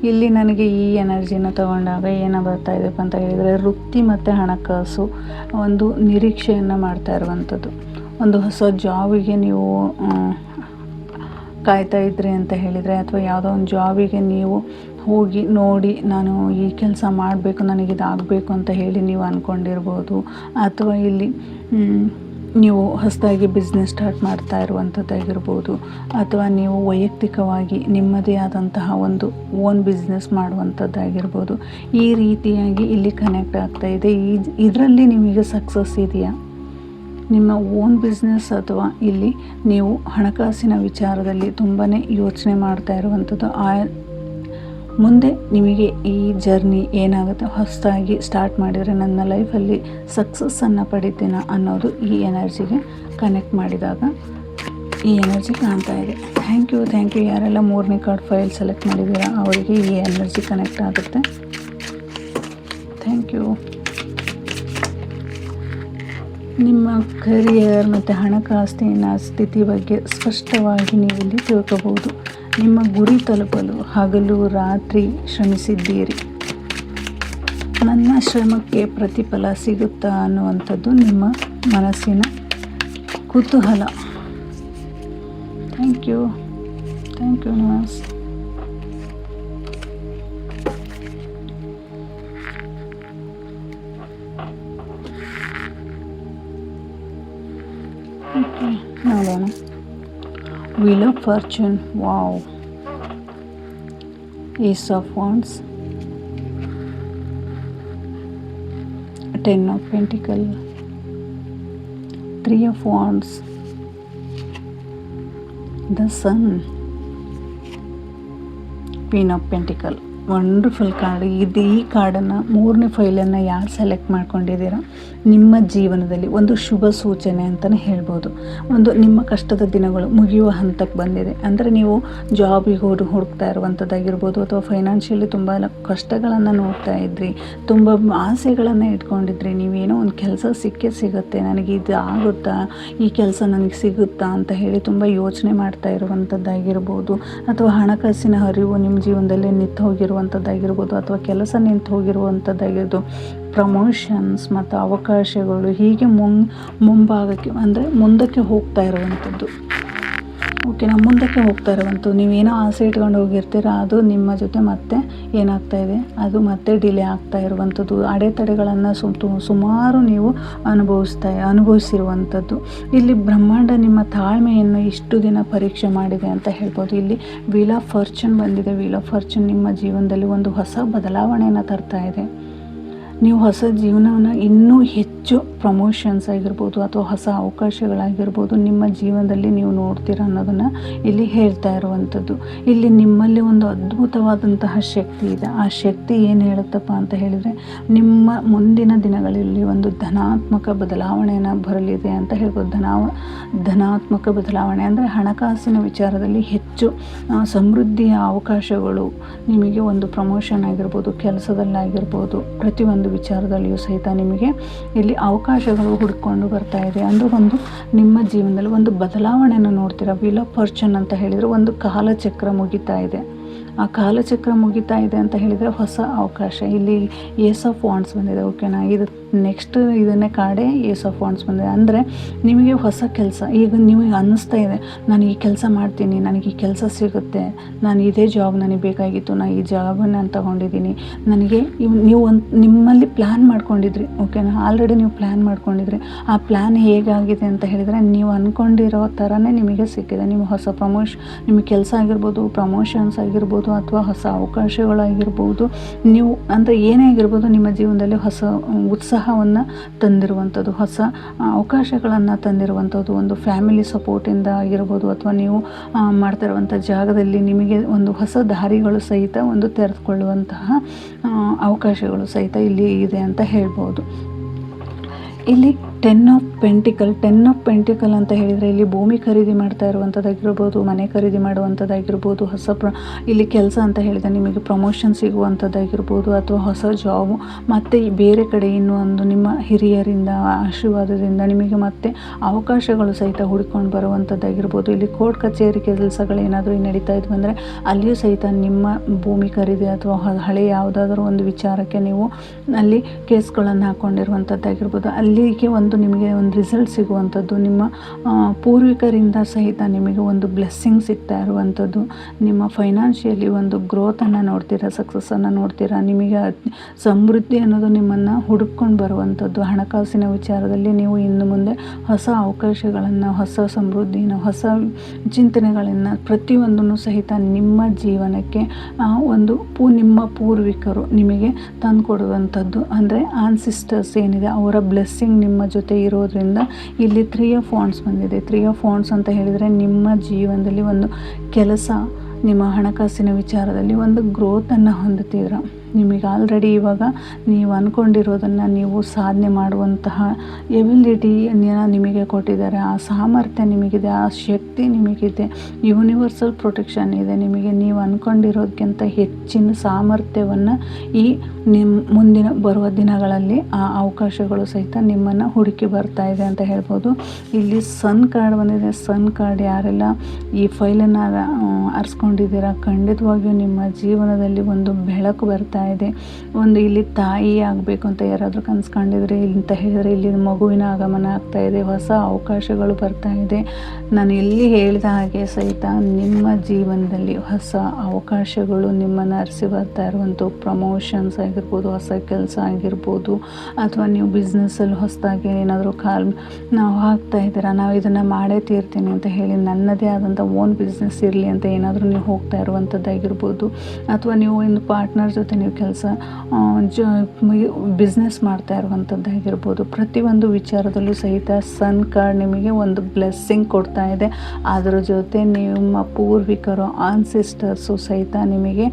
ಇಲ್ಲಿ ನನಗೆ ಈ ಎನರ್ಜಿನ ತಗೊಂಡಾಗ ಏನು ಬರ್ತಾ ಇದೆಯಪ್ಪ ಅಂತ ಹೇಳಿದರೆ, ವೃತ್ತಿ ಮತ್ತು ಹಣಕಾಸು ಒಂದು ನಿರೀಕ್ಷೆಯನ್ನು ಮಾಡ್ತಾ ಇರುವಂಥದ್ದು. ಒಂದು ಹೊಸ ಜಾಬಿಗೆ ನೀವು ಕಾಯ್ತಾ ಇದ್ರಿ ಅಂತ ಹೇಳಿದರೆ, ಅಥವಾ ಯಾವುದೋ ಒಂದು ಜಾಬಿಗೆ ನೀವು ಹೋಗಿ ನೋಡಿ ನಾನು ಈ ಕೆಲಸ ಮಾಡಬೇಕು, ನನಗಿದಾಗಬೇಕು ಅಂತ ಹೇಳಿ ನೀವು ಅಂದ್ಕೊಂಡಿರ್ಬೋದು. ಅಥವಾ ಇಲ್ಲಿ ನೀವು ಹೊಸದಾಗಿ ಬಿಸ್ನೆಸ್ ಸ್ಟಾರ್ಟ್ ಮಾಡ್ತಾ ಇರುವಂಥದ್ದಾಗಿರ್ಬೋದು, ಅಥವಾ ನೀವು ವೈಯಕ್ತಿಕವಾಗಿ ನಿಮ್ಮದೇ ಆದಂತಹ ಒಂದು ಓನ್ ಬಿಸ್ನೆಸ್ ಮಾಡುವಂಥದ್ದಾಗಿರ್ಬೋದು. ಈ ರೀತಿಯಾಗಿ ಇಲ್ಲಿ ಕನೆಕ್ಟ್ ಆಗ್ತಾ ಇದೆ. ಇದರಲ್ಲಿ ನಿಮಗೆ ಸಕ್ಸಸ್ ಇದೆಯಾ? ನಿಮ್ಮ ಓನ್ ಬಿಸ್ನೆಸ್ ಅಥವಾ ಇಲ್ಲಿ ನೀವು ಹಣಕಾಸಿನ ವಿಚಾರದಲ್ಲಿ ತುಂಬಾ ಯೋಚನೆ ಮಾಡ್ತಾ ಇರುವಂಥದ್ದು. ಮುಂದೆ ನಿಮಗೆ ಈ ಜರ್ನಿ ಏನಾಗುತ್ತೆ, ಹೊಸದಾಗಿ ಸ್ಟಾರ್ಟ್ ಮಾಡಿದರೆ ನನ್ನ ಲೈಫಲ್ಲಿ ಸಕ್ಸಸ್ಸನ್ನು ಪಡಿತೀನ ಅನ್ನೋದು ಈ ಎನರ್ಜಿಗೆ ಕನೆಕ್ಟ್ ಮಾಡಿದಾಗ ಈ ಎನರ್ಜಿ ಕಾಣ್ತಾ ಇದೆ. Thank you. ಯಾರೆಲ್ಲ 3ನೇ ಕಾರ್ಡ್ ಫೈಲ್ ಸೆಲೆಕ್ಟ್ ಮಾಡಿದ್ದೀರಾ ಅವರಿಗೆ ಈ ಎನರ್ಜಿ ಕನೆಕ್ಟ್ ಆಗುತ್ತೆ. Thank you. ನಿಮ್ಮ ಕರಿಯರ್ ಮತ್ತು ಹಣಕಾಸಿನ ಸ್ಥಿತಿ ಬಗ್ಗೆ ಸ್ಪಷ್ಟವಾಗಿ ನೀವು ಇಲ್ಲಿ ತಿಳ್ಕೋಬಹುದು. ನಿಮ್ಮ ಗುರಿ ತಲುಪಲು ಹಗಲು ರಾತ್ರಿ ಶ್ರಮಿಸಿದ್ದೀರಿ. ನನ್ನ ಶ್ರಮಕ್ಕೆ ಪ್ರತಿಫಲ ಸಿಗುತ್ತಾ ಅನ್ನುವಂಥದ್ದು ನಿಮ್ಮ ಮನಸ್ಸಿನ ಕುತೂಹಲ. Thank you universe. ನೋಡೋಣ. Wheel of Fortune. Wow. Ace of Wands, 10 of Pentacles, 3 of Wands, the Sun, Queen of Pentacles. Wonderful card ಇದು. ಈ ಕಾರ್ಡನ್ನು 3ನೇ ಫೈಲನ್ನು ಯಾರು ಸೆಲೆಕ್ಟ್ ಮಾಡ್ಕೊಂಡಿದ್ದೀರಾ ನಿಮ್ಮ ಜೀವನದಲ್ಲಿ ಒಂದು ಶುಭ ಸೂಚನೆ ಅಂತಲೇ ಹೇಳ್ಬೋದು. ಒಂದು ನಿಮ್ಮ ಕಷ್ಟದ ದಿನಗಳು ಮುಗಿಯುವ ಹಂತಕ್ಕೆ ಬಂದಿದೆ. ಅಂದರೆ ನೀವು ಜಾಬಿಗೆ ಹುಡುಕ್ತಾ ಇರುವಂಥದ್ದಾಗಿರ್ಬೋದು, ಅಥವಾ ಫೈನಾನ್ಷಿಯಲಿ ತುಂಬ ಕಷ್ಟಗಳನ್ನು ನೋಡ್ತಾ ಇದ್ರಿ, ತುಂಬ ಆಸೆಗಳನ್ನು ಇಟ್ಕೊಂಡಿದ್ರಿ, ನೀವೇನೋ ಒಂದು ಕೆಲಸ ಸಿಗುತ್ತೆ, ನನಗೆ ಇದು ಆಗುತ್ತಾ, ಈ ಕೆಲಸ ನನಗೆ ಸಿಗುತ್ತಾ ಅಂತ ಹೇಳಿ ತುಂಬ ಯೋಚನೆ ಮಾಡ್ತಾ ಇರುವಂಥದ್ದಾಗಿರ್ಬೋದು. ಅಥವಾ ಹಣಕಾಸಿನ ಹರಿವು ನಿಮ್ಮ ಜೀವನದಲ್ಲಿ ನಿಂತು ಹೋಗಿರುವಂಥದ್ದಾಗಿರ್ಬೋದು, ಅಥವಾ ಕೆಲಸ ನಿಂತು ಹೋಗಿರುವಂಥದ್ದಾಗಿರ್ಬೋದು. ಪ್ರಮೋಷನ್ಸ್ ಮತ್ತು ಅವಕಾಶಗಳು ಹೀಗೆ ಮುಂಭಾಗಕ್ಕೆ ಅಂದರೆ ಮುಂದಕ್ಕೆ ಹೋಗ್ತಾ ಇರುವಂಥದ್ದು. ಓಕೆನಾ, ಮುಂದಕ್ಕೆ ಹೋಗ್ತಾ ಇರುವಂಥದ್ದು. ನೀವೇನೋ ಆಸೆ ಇಟ್ಕೊಂಡು ಹೋಗಿರ್ತೀರ, ಅದು ನಿಮ್ಮ ಜೊತೆ ಮತ್ತೆ ಏನಾಗ್ತಾ ಇದೆ, ಅದು ಮತ್ತೆ ಡಿಲೇ ಆಗ್ತಾ ಇರುವಂಥದ್ದು. ಅಡೆತಡೆಗಳನ್ನು ಸುಮಾರು ನೀವು ಅನುಭವಿಸಿರುವಂಥದ್ದು. ಇಲ್ಲಿ ಬ್ರಹ್ಮಾಂಡ ನಿಮ್ಮ ತಾಳ್ಮೆಯನ್ನು ಇಷ್ಟು ದಿನ ಪರೀಕ್ಷೆ ಮಾಡಿದೆ ಅಂತ ಹೇಳ್ಬೋದು. ಇಲ್ಲಿ ವೀಲ್ ಆಫ್ ಫಾರ್ಚೂನ್ ಬಂದಿದೆ. ವೀಲ್ ಆಫ್ ಫಾರ್ಚೂನ್ ನಿಮ್ಮ ಜೀವನದಲ್ಲಿ ಒಂದು ಹೊಸ ಬದಲಾವಣೆಯನ್ನು ತರ್ತಾ ಇದೆ. ನೀವು ಹೊಸ ಜೀವನವನ್ನು ಇನ್ನೂ ಹೆಚ್ಚು ಪ್ರಮೋಷನ್ಸ್ ಆಗಿರ್ಬೋದು, ಅಥವಾ ಹೊಸ ಅವಕಾಶಗಳಾಗಿರ್ಬೋದು ನಿಮ್ಮ ಜೀವನದಲ್ಲಿ ನೀವು ನೋಡ್ತೀರ ಅನ್ನೋದನ್ನು ಇಲ್ಲಿ ಹೇಳ್ತಾ ಇರುವಂಥದ್ದು. ಇಲ್ಲಿ ನಿಮ್ಮಲ್ಲಿ ಒಂದು ಅದ್ಭುತವಾದಂತಹ ಶಕ್ತಿ ಇದೆ. ಆ ಶಕ್ತಿ ಏನು ಹೇಳುತ್ತಪ್ಪ ಅಂತ ಹೇಳಿದರೆ, ನಿಮ್ಮ ಮುಂದಿನ ದಿನಗಳಲ್ಲಿ ಒಂದು ಧನಾತ್ಮಕ ಬದಲಾವಣೆಯನ್ನು ಬರಲಿದೆ ಅಂತ ಹೇಳ್ಬೋದು. ಧನಾತ್ಮಕ ಬದಲಾವಣೆ ಅಂದರೆ ಹಣಕಾಸಿನ ವಿಚಾರದಲ್ಲಿ ಹೆಚ್ಚು ಸಮೃದ್ಧಿಯ ಅವಕಾಶಗಳು, ನಿಮಗೆ ಒಂದು ಪ್ರಮೋಷನ್ ಆಗಿರ್ಬೋದು, ಕೆಲಸದಲ್ಲಾಗಿರ್ಬೋದು, ಪ್ರತಿಯೊಂದು ವಿಚಾರದಲ್ಲಿಯೂ ಸಹಿತ ನಿಮಗೆ ಇಲ್ಲಿ ಅವಕಾಶಗಳು ಹುಡ್ಕೊಂಡು ಬರ್ತಾ ಇದೆ. ಅಂದರೆ ಒಂದು ನಿಮ್ಮ ಜೀವನದಲ್ಲಿ ಒಂದು ಬದಲಾವಣೆಯನ್ನು ನೋಡ್ತೀರಾ. ವೀಲ್ ಆಫ್ ಫಾರ್ಚೂನ್ ಅಂತ ಹೇಳಿದರೆ ಒಂದು ಕಾಲಚಕ್ರ ಮುಗಿತಾ ಇದೆ. ಆ ಕಾಲಚಕ್ರ ಮುಗಿತಾ ಇದೆ ಅಂತ ಹೇಳಿದರೆ ಹೊಸ ಅವಕಾಶ. ಇಲ್ಲಿ ಏಸ್ ಆಫ್ ವಾಂಡ್ಸ್ ಬಂದಿದೆ. ಓಕೆನಾ, ಇದು ನೆಕ್ಸ್ಟ್ ಇದನ್ನೇ ಕಾರ್ಡೇ ಏಸ್ ಆಫ್ ವಾಂಡ್ಸ್ ಬಂದಿದೆ. ಅಂದರೆ ನಿಮಗೆ ಹೊಸ ಕೆಲಸ, ಈಗ ನಿಮಗೆ ಅನ್ನಿಸ್ತಾ ಇದೆ ನಾನು ಈ ಕೆಲಸ ಮಾಡ್ತೀನಿ, ನನಗೆ ಈ ಕೆಲಸ ಸಿಗುತ್ತೆ, ನಾನು ಇದೇ ಜಾಬ್ ನನಗೆ ಬೇಕಾಗಿತ್ತು, ನಾನು ಈ ಜಾಬನ್ನು ನಾನು ತೊಗೊಂಡಿದ್ದೀನಿ, ನನಗೆ ನೀವು ನಿಮ್ಮಲ್ಲಿ ಪ್ಲ್ಯಾನ್ ಮಾಡ್ಕೊಂಡಿದ್ರಿ. ಓಕೆನಾ, ಆಲ್ರೆಡಿ ನೀವು ಪ್ಲ್ಯಾನ್ ಮಾಡ್ಕೊಂಡಿದ್ರಿ. ಆ ಪ್ಲ್ಯಾನ್ ಹೇಗಾಗಿದೆ ಅಂತ ಹೇಳಿದರೆ ನೀವು ಅಂದ್ಕೊಂಡಿರೋ ಥರನೇ ನಿಮಗೆ ಸಿಕ್ಕಿದೆ. ನೀವು ಹೊಸ ನಿಮಗೆ ಕೆಲಸ ಆಗಿರ್ಬೋದು, ಪ್ರಮೋಷನ್ಸ್ ಆಗಿರ್ಬೋದು, ಅಥವಾ ಹೊಸ ಅವಕಾಶಗಳಾಗಿರ್ಬೋದು, ನೀವು ಅಂದರೆ ಏನೇ ಆಗಿರ್ಬೋದು ನಿಮ್ಮ ಜೀವನದಲ್ಲಿ ಹೊಸ ಉತ್ಸಾಹವನ್ನು ತಂದಿರುವಂಥದ್ದು, ಹೊಸ ಅವಕಾಶಗಳನ್ನು ತಂದಿರುವಂಥದ್ದು, ಒಂದು ಫ್ಯಾಮಿಲಿ ಸಪೋರ್ಟಿಂದ ಆಗಿರ್ಬೋದು, ಅಥವಾ ನೀವು ಮಾಡ್ತಾ ಇರುವಂಥ ಜಾಗದಲ್ಲಿ ನಿಮಗೆ ಒಂದು ಹೊಸ ದಾರಿಗಳು ಸಹಿತ ಒಂದು ತೆರೆದುಕೊಳ್ಳುವಂತಹ ಅವಕಾಶಗಳು ಸಹಿತ ಇಲ್ಲಿ ಇದೆ ಅಂತ ಹೇಳ್ಬೋದು. ಇಲ್ಲಿ ಟೆನ್ ಆಫ್ ಪೆಂಟಿಕಲ್ ಅಂತ ಹೇಳಿದರೆ ಇಲ್ಲಿ ಭೂಮಿ ಖರೀದಿ ಮಾಡ್ತಾ ಇರುವಂಥದ್ದಾಗಿರ್ಬೋದು, ಮನೆ ಖರೀದಿ ಮಾಡುವಂಥದ್ದಾಗಿರ್ಬೋದು, ಇಲ್ಲಿ ಕೆಲಸ ಅಂತ ಹೇಳಿದರೆ ನಿಮಗೆ ಪ್ರಮೋಷನ್ ಸಿಗುವಂಥದ್ದಾಗಿರ್ಬೋದು, ಅಥವಾ ಹೊಸ ಜಾಬು ಮತ್ತು ಬೇರೆ ಕಡೆ ಇನ್ನೂ ಒಂದು ನಿಮ್ಮ ಹಿರಿಯರಿಂದ ಆಶೀರ್ವಾದದಿಂದ ನಿಮಗೆ ಮತ್ತೆ ಅವಕಾಶಗಳು ಸಹಿತ ಹುಡ್ಕೊಂಡು ಬರುವಂಥದ್ದಾಗಿರ್ಬೋದು. ಇಲ್ಲಿ ಕೋರ್ಟ್ ಕಚೇರಿ ಕೆಲಸಗಳೇನಾದರೂ ನಡೀತಾ ಇದ್ವು ಅಂದರೆ ಅಲ್ಲಿಯೂ ಸಹಿತ ನಿಮ್ಮ ಭೂಮಿ ಖರೀದಿ ಅಥವಾ ಹಳೆ ಯಾವುದಾದ್ರೂ ಒಂದು ವಿಚಾರಕ್ಕೆ ನೀವು ಅಲ್ಲಿ ಕೇಸ್ಗಳನ್ನು ಹಾಕ್ಕೊಂಡಿರುವಂಥದ್ದಾಗಿರ್ಬೋದು. ಅಲ್ಲಿಗೆ ನಿಮಗೆ ಒಂದು ರಿಸಲ್ಟ್ ಸಿಗುವಂಥದ್ದು, ನಿಮ್ಮ ಪೂರ್ವಿಕರಿಂದ ಸಹಿತ ನಿಮಗೆ ಒಂದು ಬ್ಲೆಸ್ಸಿಂಗ್ ಸಿಗ್ತಾ ಇರುವಂಥದ್ದು, ನಿಮ್ಮ ಫೈನಾನ್ಷಿಯಲಿ ಒಂದು ಗ್ರೋತನ್ನು ನೋಡ್ತೀರಾ, ಸಕ್ಸಸ್ಸನ್ನು ನೋಡ್ತೀರಾ, ನಿಮಗೆ ಸಮೃದ್ಧಿ ಅನ್ನೋದು ನಿಮ್ಮನ್ನು ಹುಡುಕೊಂಡು ಬರುವಂಥದ್ದು. ಹಣಕಾಸಿನ ವಿಚಾರದಲ್ಲಿ ನೀವು ಇನ್ನು ಮುಂದೆ ಹೊಸ ಅವಕಾಶಗಳನ್ನು, ಹೊಸ ಸಮೃದ್ಧಿನ, ಹೊಸ ಚಿಂತನೆಗಳನ್ನು ಪ್ರತಿಯೊಂದನ್ನು ಸಹಿತ ನಿಮ್ಮ ಜೀವನಕ್ಕೆ ನಿಮ್ಮ ಪೂರ್ವಿಕರು ನಿಮಗೆ ತಂದುಕೊಡುವಂಥದ್ದು, ಅಂದರೆ ಆನ್ಸಿಸ್ಟರ್ಸ್ ಏನಿದೆ ಅವರ ಬ್ಲೆಸ್ಸಿಂಗ್ ನಿಮ್ಮ ಜೊತೆ ಇರೋದ್ರಿಂದ ಇಲ್ಲಿ 3 ಆಫ್ ವಾಂಡ್ಸ್ ಬಂದಿದೆ. 3 ಆಫ್ ವಾಂಡ್ಸ್ ಅಂತ ಹೇಳಿದರೆ ನಿಮ್ಮ ಜೀವನದಲ್ಲಿ ಒಂದು ಕೆಲಸ, ನಿಮ್ಮ ಹಣಕಾಸಿನ ವಿಚಾರದಲ್ಲಿ ಒಂದು ಗ್ರೋತನ್ನು ಹೊಂದುತ್ತೀರ. ನಿಮಗೆ ಆಲ್ರೆಡಿ ಇವಾಗ ನೀವು ಅಂದ್ಕೊಂಡಿರೋದನ್ನು ನೀವು ಸಾಧನೆ ಮಾಡುವಂತಹ ಎಬಿಲಿಟಿ ನಿಮಗೆ ಕೊಟ್ಟಿದ್ದಾರೆ, ಆ ಸಾಮರ್ಥ್ಯ ನಿಮಗಿದೆ, ಆ ಶಕ್ತಿ ನಿಮಗಿದೆ, ಯೂನಿವರ್ಸಲ್ ಪ್ರೊಟೆಕ್ಷನ್ ಇದೆ ನಿಮಗೆ. ನೀವು ಅಂದ್ಕೊಂಡಿರೋದಕ್ಕಿಂತ ಹೆಚ್ಚಿನ ಸಾಮರ್ಥ್ಯವನ್ನು ಈ ಮುಂದಿನ ಬರುವ ದಿನಗಳಲ್ಲಿ ಆ ಅವಕಾಶಗಳು ಸಹಿತ ನಿಮ್ಮನ್ನು ಹುಡುಕಿ ಬರ್ತಾ ಇದೆ ಅಂತ ಹೇಳ್ಬೋದು. ಇಲ್ಲಿ ಸನ್ ಕಾರ್ಡ್ ಬಂದಿದೆ. ಸನ್ ಕಾರ್ಡ್ ಯಾರೆಲ್ಲ ಈ ಫೈಲನ್ನು ಆರಿಸ್ಕೊಂಡಿದ್ದೀರಾ, ಖಂಡಿತವಾಗಿಯೂ ನಿಮ್ಮ ಜೀವನದಲ್ಲಿ ಒಂದು ಬೆಳಕು ಬರ್ತಾ ಇದೆ. ಇಲ್ಲಿ ತಾಯಿ ಆಗಬೇಕು ಅಂತ ಯಾರಾದರೂ ಕನ್ಸ್ಕೊಂಡಿದ್ರೆ ಅಂತ ಹೇಳಿದರೆ ಇಲ್ಲಿ ಮಗುವಿನ ಆಗಮನ ಆಗ್ತಾ ಇದೆ, ಹೊಸ ಅವಕಾಶಗಳು ಬರ್ತಾ ಇದೆ. ನಾನು ಎಲ್ಲಿ ಹೇಳಿದ ಹಾಗೆ ಸಹಿತ ನಿಮ್ಮ ಜೀವನದಲ್ಲಿ ಹೊಸ ಅವಕಾಶಗಳು ನಿಮ್ಮನ್ನು ಅರಸಿ ಬರ್ತಾ ಇರುವಂಥ ಪ್ರಮೋಷನ್ಸ್ ಆಗಿರ್ಬೋದು, ಹೊಸ ಕೆಲಸ ಆಗಿರ್ಬೋದು, ಅಥವಾ ನೀವು ಬಿಸ್ನೆಸ್ಸಲ್ಲಿ ಹೊಸದಾಗಿ ಏನಾದರೂ ನಾವು ಹಾಕ್ತಾ ಇದ್ದೀರಾ, ನಾವು ಇದನ್ನು ಮಾಡೇ ತೀರ್ತೀನಿ ಅಂತ ಹೇಳಿ ನನ್ನದೇ ಆದಂಥ ಓನ್ ಬಿಸ್ನೆಸ್ ಇರಲಿ ಅಂತ ಏನಾದರೂ ನೀವು ಹೋಗ್ತಾ ಇರುವಂಥದ್ದಾಗಿರ್ಬೋದು, ಅಥವಾ ನೀವು ಒಂದು ಪಾರ್ಟ್ನರ್ ಜೊತೆ ನೀವು ಕೆಲಸ ಬಿಸ್ನೆಸ್ ಮಾಡ್ತಾ ಇರುವಂಥದ್ದಾಗಿರ್ಬೋದು. ಪ್ರತಿಯೊಂದು ವಿಚಾರದಲ್ಲೂ ಸಹಿತ ಸನ್ ಕಾರ್ಡ್ ನಿಮಗೆ ಒಂದು ಬ್ಲೆಸ್ಸಿಂಗ್ ಕೊಡ್ತಾ ಇದೆ. ಅದರ ಜೊತೆ ನಿಮ್ಮ ಪೂರ್ವಿಕರು, ಆನ್ಸಿಸ್ಟರ್ಸು ಸಹಿತ ನಿಮಗೆ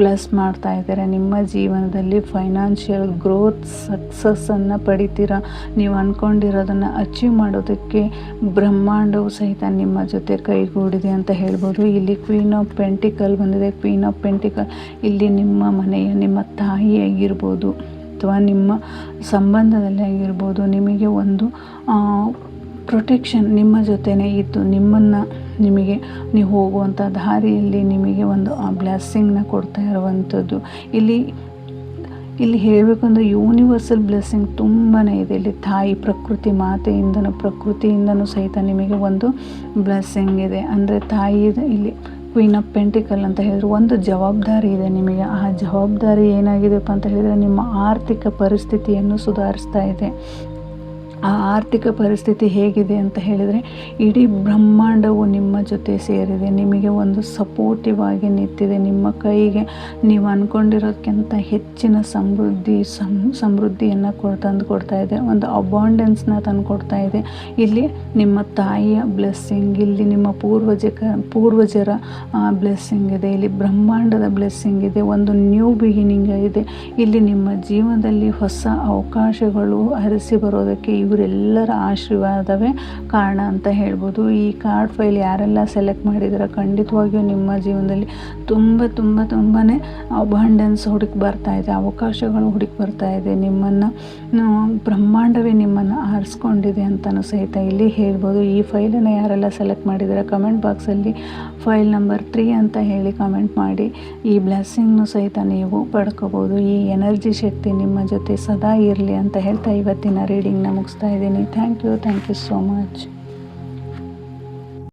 ಬ್ಲೆಸ್ ಮಾಡ್ತಾ ಇದ್ದಾರೆ. ನಿಮ್ಮ ಜೀವನದಲ್ಲಿ ಫೈನಾನ್ಷಿಯಲ್ ಗ್ರೋತ್, ಸಕ್ಸಸ್ಸನ್ನು ಪಡಿತೀರಾ. ನೀವು ಅಂದ್ಕೊಂಡಿರೋದನ್ನು ಅಚೀವ್ ಮಾಡೋದಕ್ಕೆ ಬ್ರಹ್ಮಾಂಡವು ಸಹಿತ ನಿಮ್ಮ ಜೊತೆ ಕೈಗೂಡಿದೆ ಅಂತ ಹೇಳ್ಬೋದು. ಇಲ್ಲಿ ಕ್ವೀನ್ ಆಫ್ ಪೆಂಟಿಕಲ್ ಬಂದಿದೆ. ಕ್ವೀನ್ ಆಫ್ ಪೆಂಟಿಕಲ್ ಇಲ್ಲಿ ನಿಮ್ಮ ಮನೆಯ, ನಿಮ್ಮ ತಾಯಿ ಆಗಿರ್ಬೋದು, ಅಥವಾ ನಿಮ್ಮ ಸಂಬಂಧದಲ್ಲಿ ಆಗಿರ್ಬೋದು, ನಿಮಗೆ ಒಂದು ಪ್ರೊಟೆಕ್ಷನ್ ನಿಮ್ಮ ಜೊತೆನೇ ಇದ್ದು ನಿಮಗೆ ನೀವು ಹೋಗುವಂಥ ದಾರಿಯಲ್ಲಿ ನಿಮಗೆ ಒಂದು ಬ್ಲೆಸ್ಸಿಂಗ್ನ ಕೊಡ್ತಾ ಇರುವಂಥದ್ದು. ಇಲ್ಲಿ ಹೇಳಬೇಕಂದ್ರೆ ಯೂನಿವರ್ಸಲ್ ಬ್ಲೆಸ್ಸಿಂಗ್ ತುಂಬಾ ಇದೆ. ಇಲ್ಲಿ ತಾಯಿ ಪ್ರಕೃತಿಯಿಂದನೂ ಸಹಿತ ನಿಮಗೆ ಒಂದು ಬ್ಲೆಸ್ಸಿಂಗ್ ಇದೆ. ಅಂದರೆ ತಾಯಿ ಇಲ್ಲಿ ಕ್ವೀನ್ ಆಫ್ ಪೆಂಟಿಕಲ್ ಅಂತ ಹೇಳಿದ್ರೆ ಒಂದು ಜವಾಬ್ದಾರಿ ಇದೆ ನಿಮಗೆ. ಆ ಜವಾಬ್ದಾರಿ ಏನಾಗಿದೆಪ್ಪ ಅಂತ ಹೇಳಿದರೆ ನಿಮ್ಮ ಆರ್ಥಿಕ ಪರಿಸ್ಥಿತಿಯನ್ನು ಸುಧಾರಿಸ್ತಾ ಇದೆ. ಆ ಆರ್ಥಿಕ ಪರಿಸ್ಥಿತಿ ಹೇಗಿದೆ ಅಂತ ಹೇಳಿದರೆ ಇಡೀ ಬ್ರಹ್ಮಾಂಡವು ನಿಮ್ಮ ಜೊತೆ ಸೇರಿದೆ, ನಿಮಗೆ ಒಂದು ಸಪೋರ್ಟಿವ್ ಆಗಿ ನಿಂತಿದೆ. ನಿಮ್ಮ ಕೈಗೆ ನೀವು ಅಂದ್ಕೊಂಡಿರೋದಕ್ಕಿಂತ ಹೆಚ್ಚಿನ ಸಮೃದ್ಧಿಯನ್ನು ತಂದುಕೊಡ್ತಾ ಇದೆ, ಒಂದು ಅಬಾಂಡೆನ್ಸ್ನ ತಂದುಕೊಡ್ತಾ ಇದೆ. ಇಲ್ಲಿ ನಿಮ್ಮ ತಾಯಿಯ ಬ್ಲೆಸ್ಸಿಂಗ್, ಇಲ್ಲಿ ನಿಮ್ಮ ಪೂರ್ವಜರ ಬ್ಲೆಸ್ಸಿಂಗ್ ಇದೆ, ಇಲ್ಲಿ ಬ್ರಹ್ಮಾಂಡದ ಬ್ಲೆಸ್ಸಿಂಗ್ ಇದೆ, ಒಂದು ನ್ಯೂ ಬಿಗಿನಿಂಗ್ ಇದೆ. ಇಲ್ಲಿ ನಿಮ್ಮ ಜೀವನದಲ್ಲಿ ಹೊಸ ಅವಕಾಶಗಳು ಹರಿಸಿ ಬರೋದಕ್ಕೆ ಇವರೆಲ್ಲರ ಆಶೀರ್ವಾದವೇ ಕಾರಣ ಅಂತ ಹೇಳ್ಬೋದು. ಈ ಕಾರ್ಡ್ ಫೈಲ್ ಯಾರೆಲ್ಲ ಸೆಲೆಕ್ಟ್ ಮಾಡಿದರೆ ಖಂಡಿತವಾಗಿಯೂ ನಿಮ್ಮ ಜೀವನದಲ್ಲಿ ತುಂಬಾ ಅಬಂಡೆನ್ಸ್ ಹುಡುಕಿ ಬರ್ತಾ ಇದೆ, ಅವಕಾಶಗಳು ಹುಡುಕಿ ಬರ್ತಾ ಇದೆ. ಬ್ರಹ್ಮಾಂಡವೇ ನಿಮ್ಮನ್ನು ಆರಿಸ್ಕೊಂಡಿದೆ ಅಂತಲೂ ಸಹಿತ ಇಲ್ಲಿ ಹೇಳ್ಬೋದು. ಈ ಫೈಲನ್ನು ಯಾರೆಲ್ಲ ಸೆಲೆಕ್ಟ್ ಮಾಡಿದರೆ ಕಮೆಂಟ್ ಬಾಕ್ಸಲ್ಲಿ ಫೈಲ್ ನಂಬರ್ 3 ಅಂತ ಹೇಳಿ ಕಮೆಂಟ್ ಮಾಡಿ ಈ ಬ್ಲೆಸ್ಸಿಂಗ್ನು ಸಹಿತ ನೀವು ಪಡ್ಕೋಬೋದು. ಈ ಎನರ್ಜಿ ಶಕ್ತಿ ನಿಮ್ಮ ಜೊತೆ ಸದಾ ಇರಲಿ ಅಂತ ಹೇಳ್ತಾ ಇವತ್ತಿನ ರೀಡಿಂಗ್ನ ಮುಗಿಸ್ತಾ ಇದ್ದೀನಿ. Thank you so much.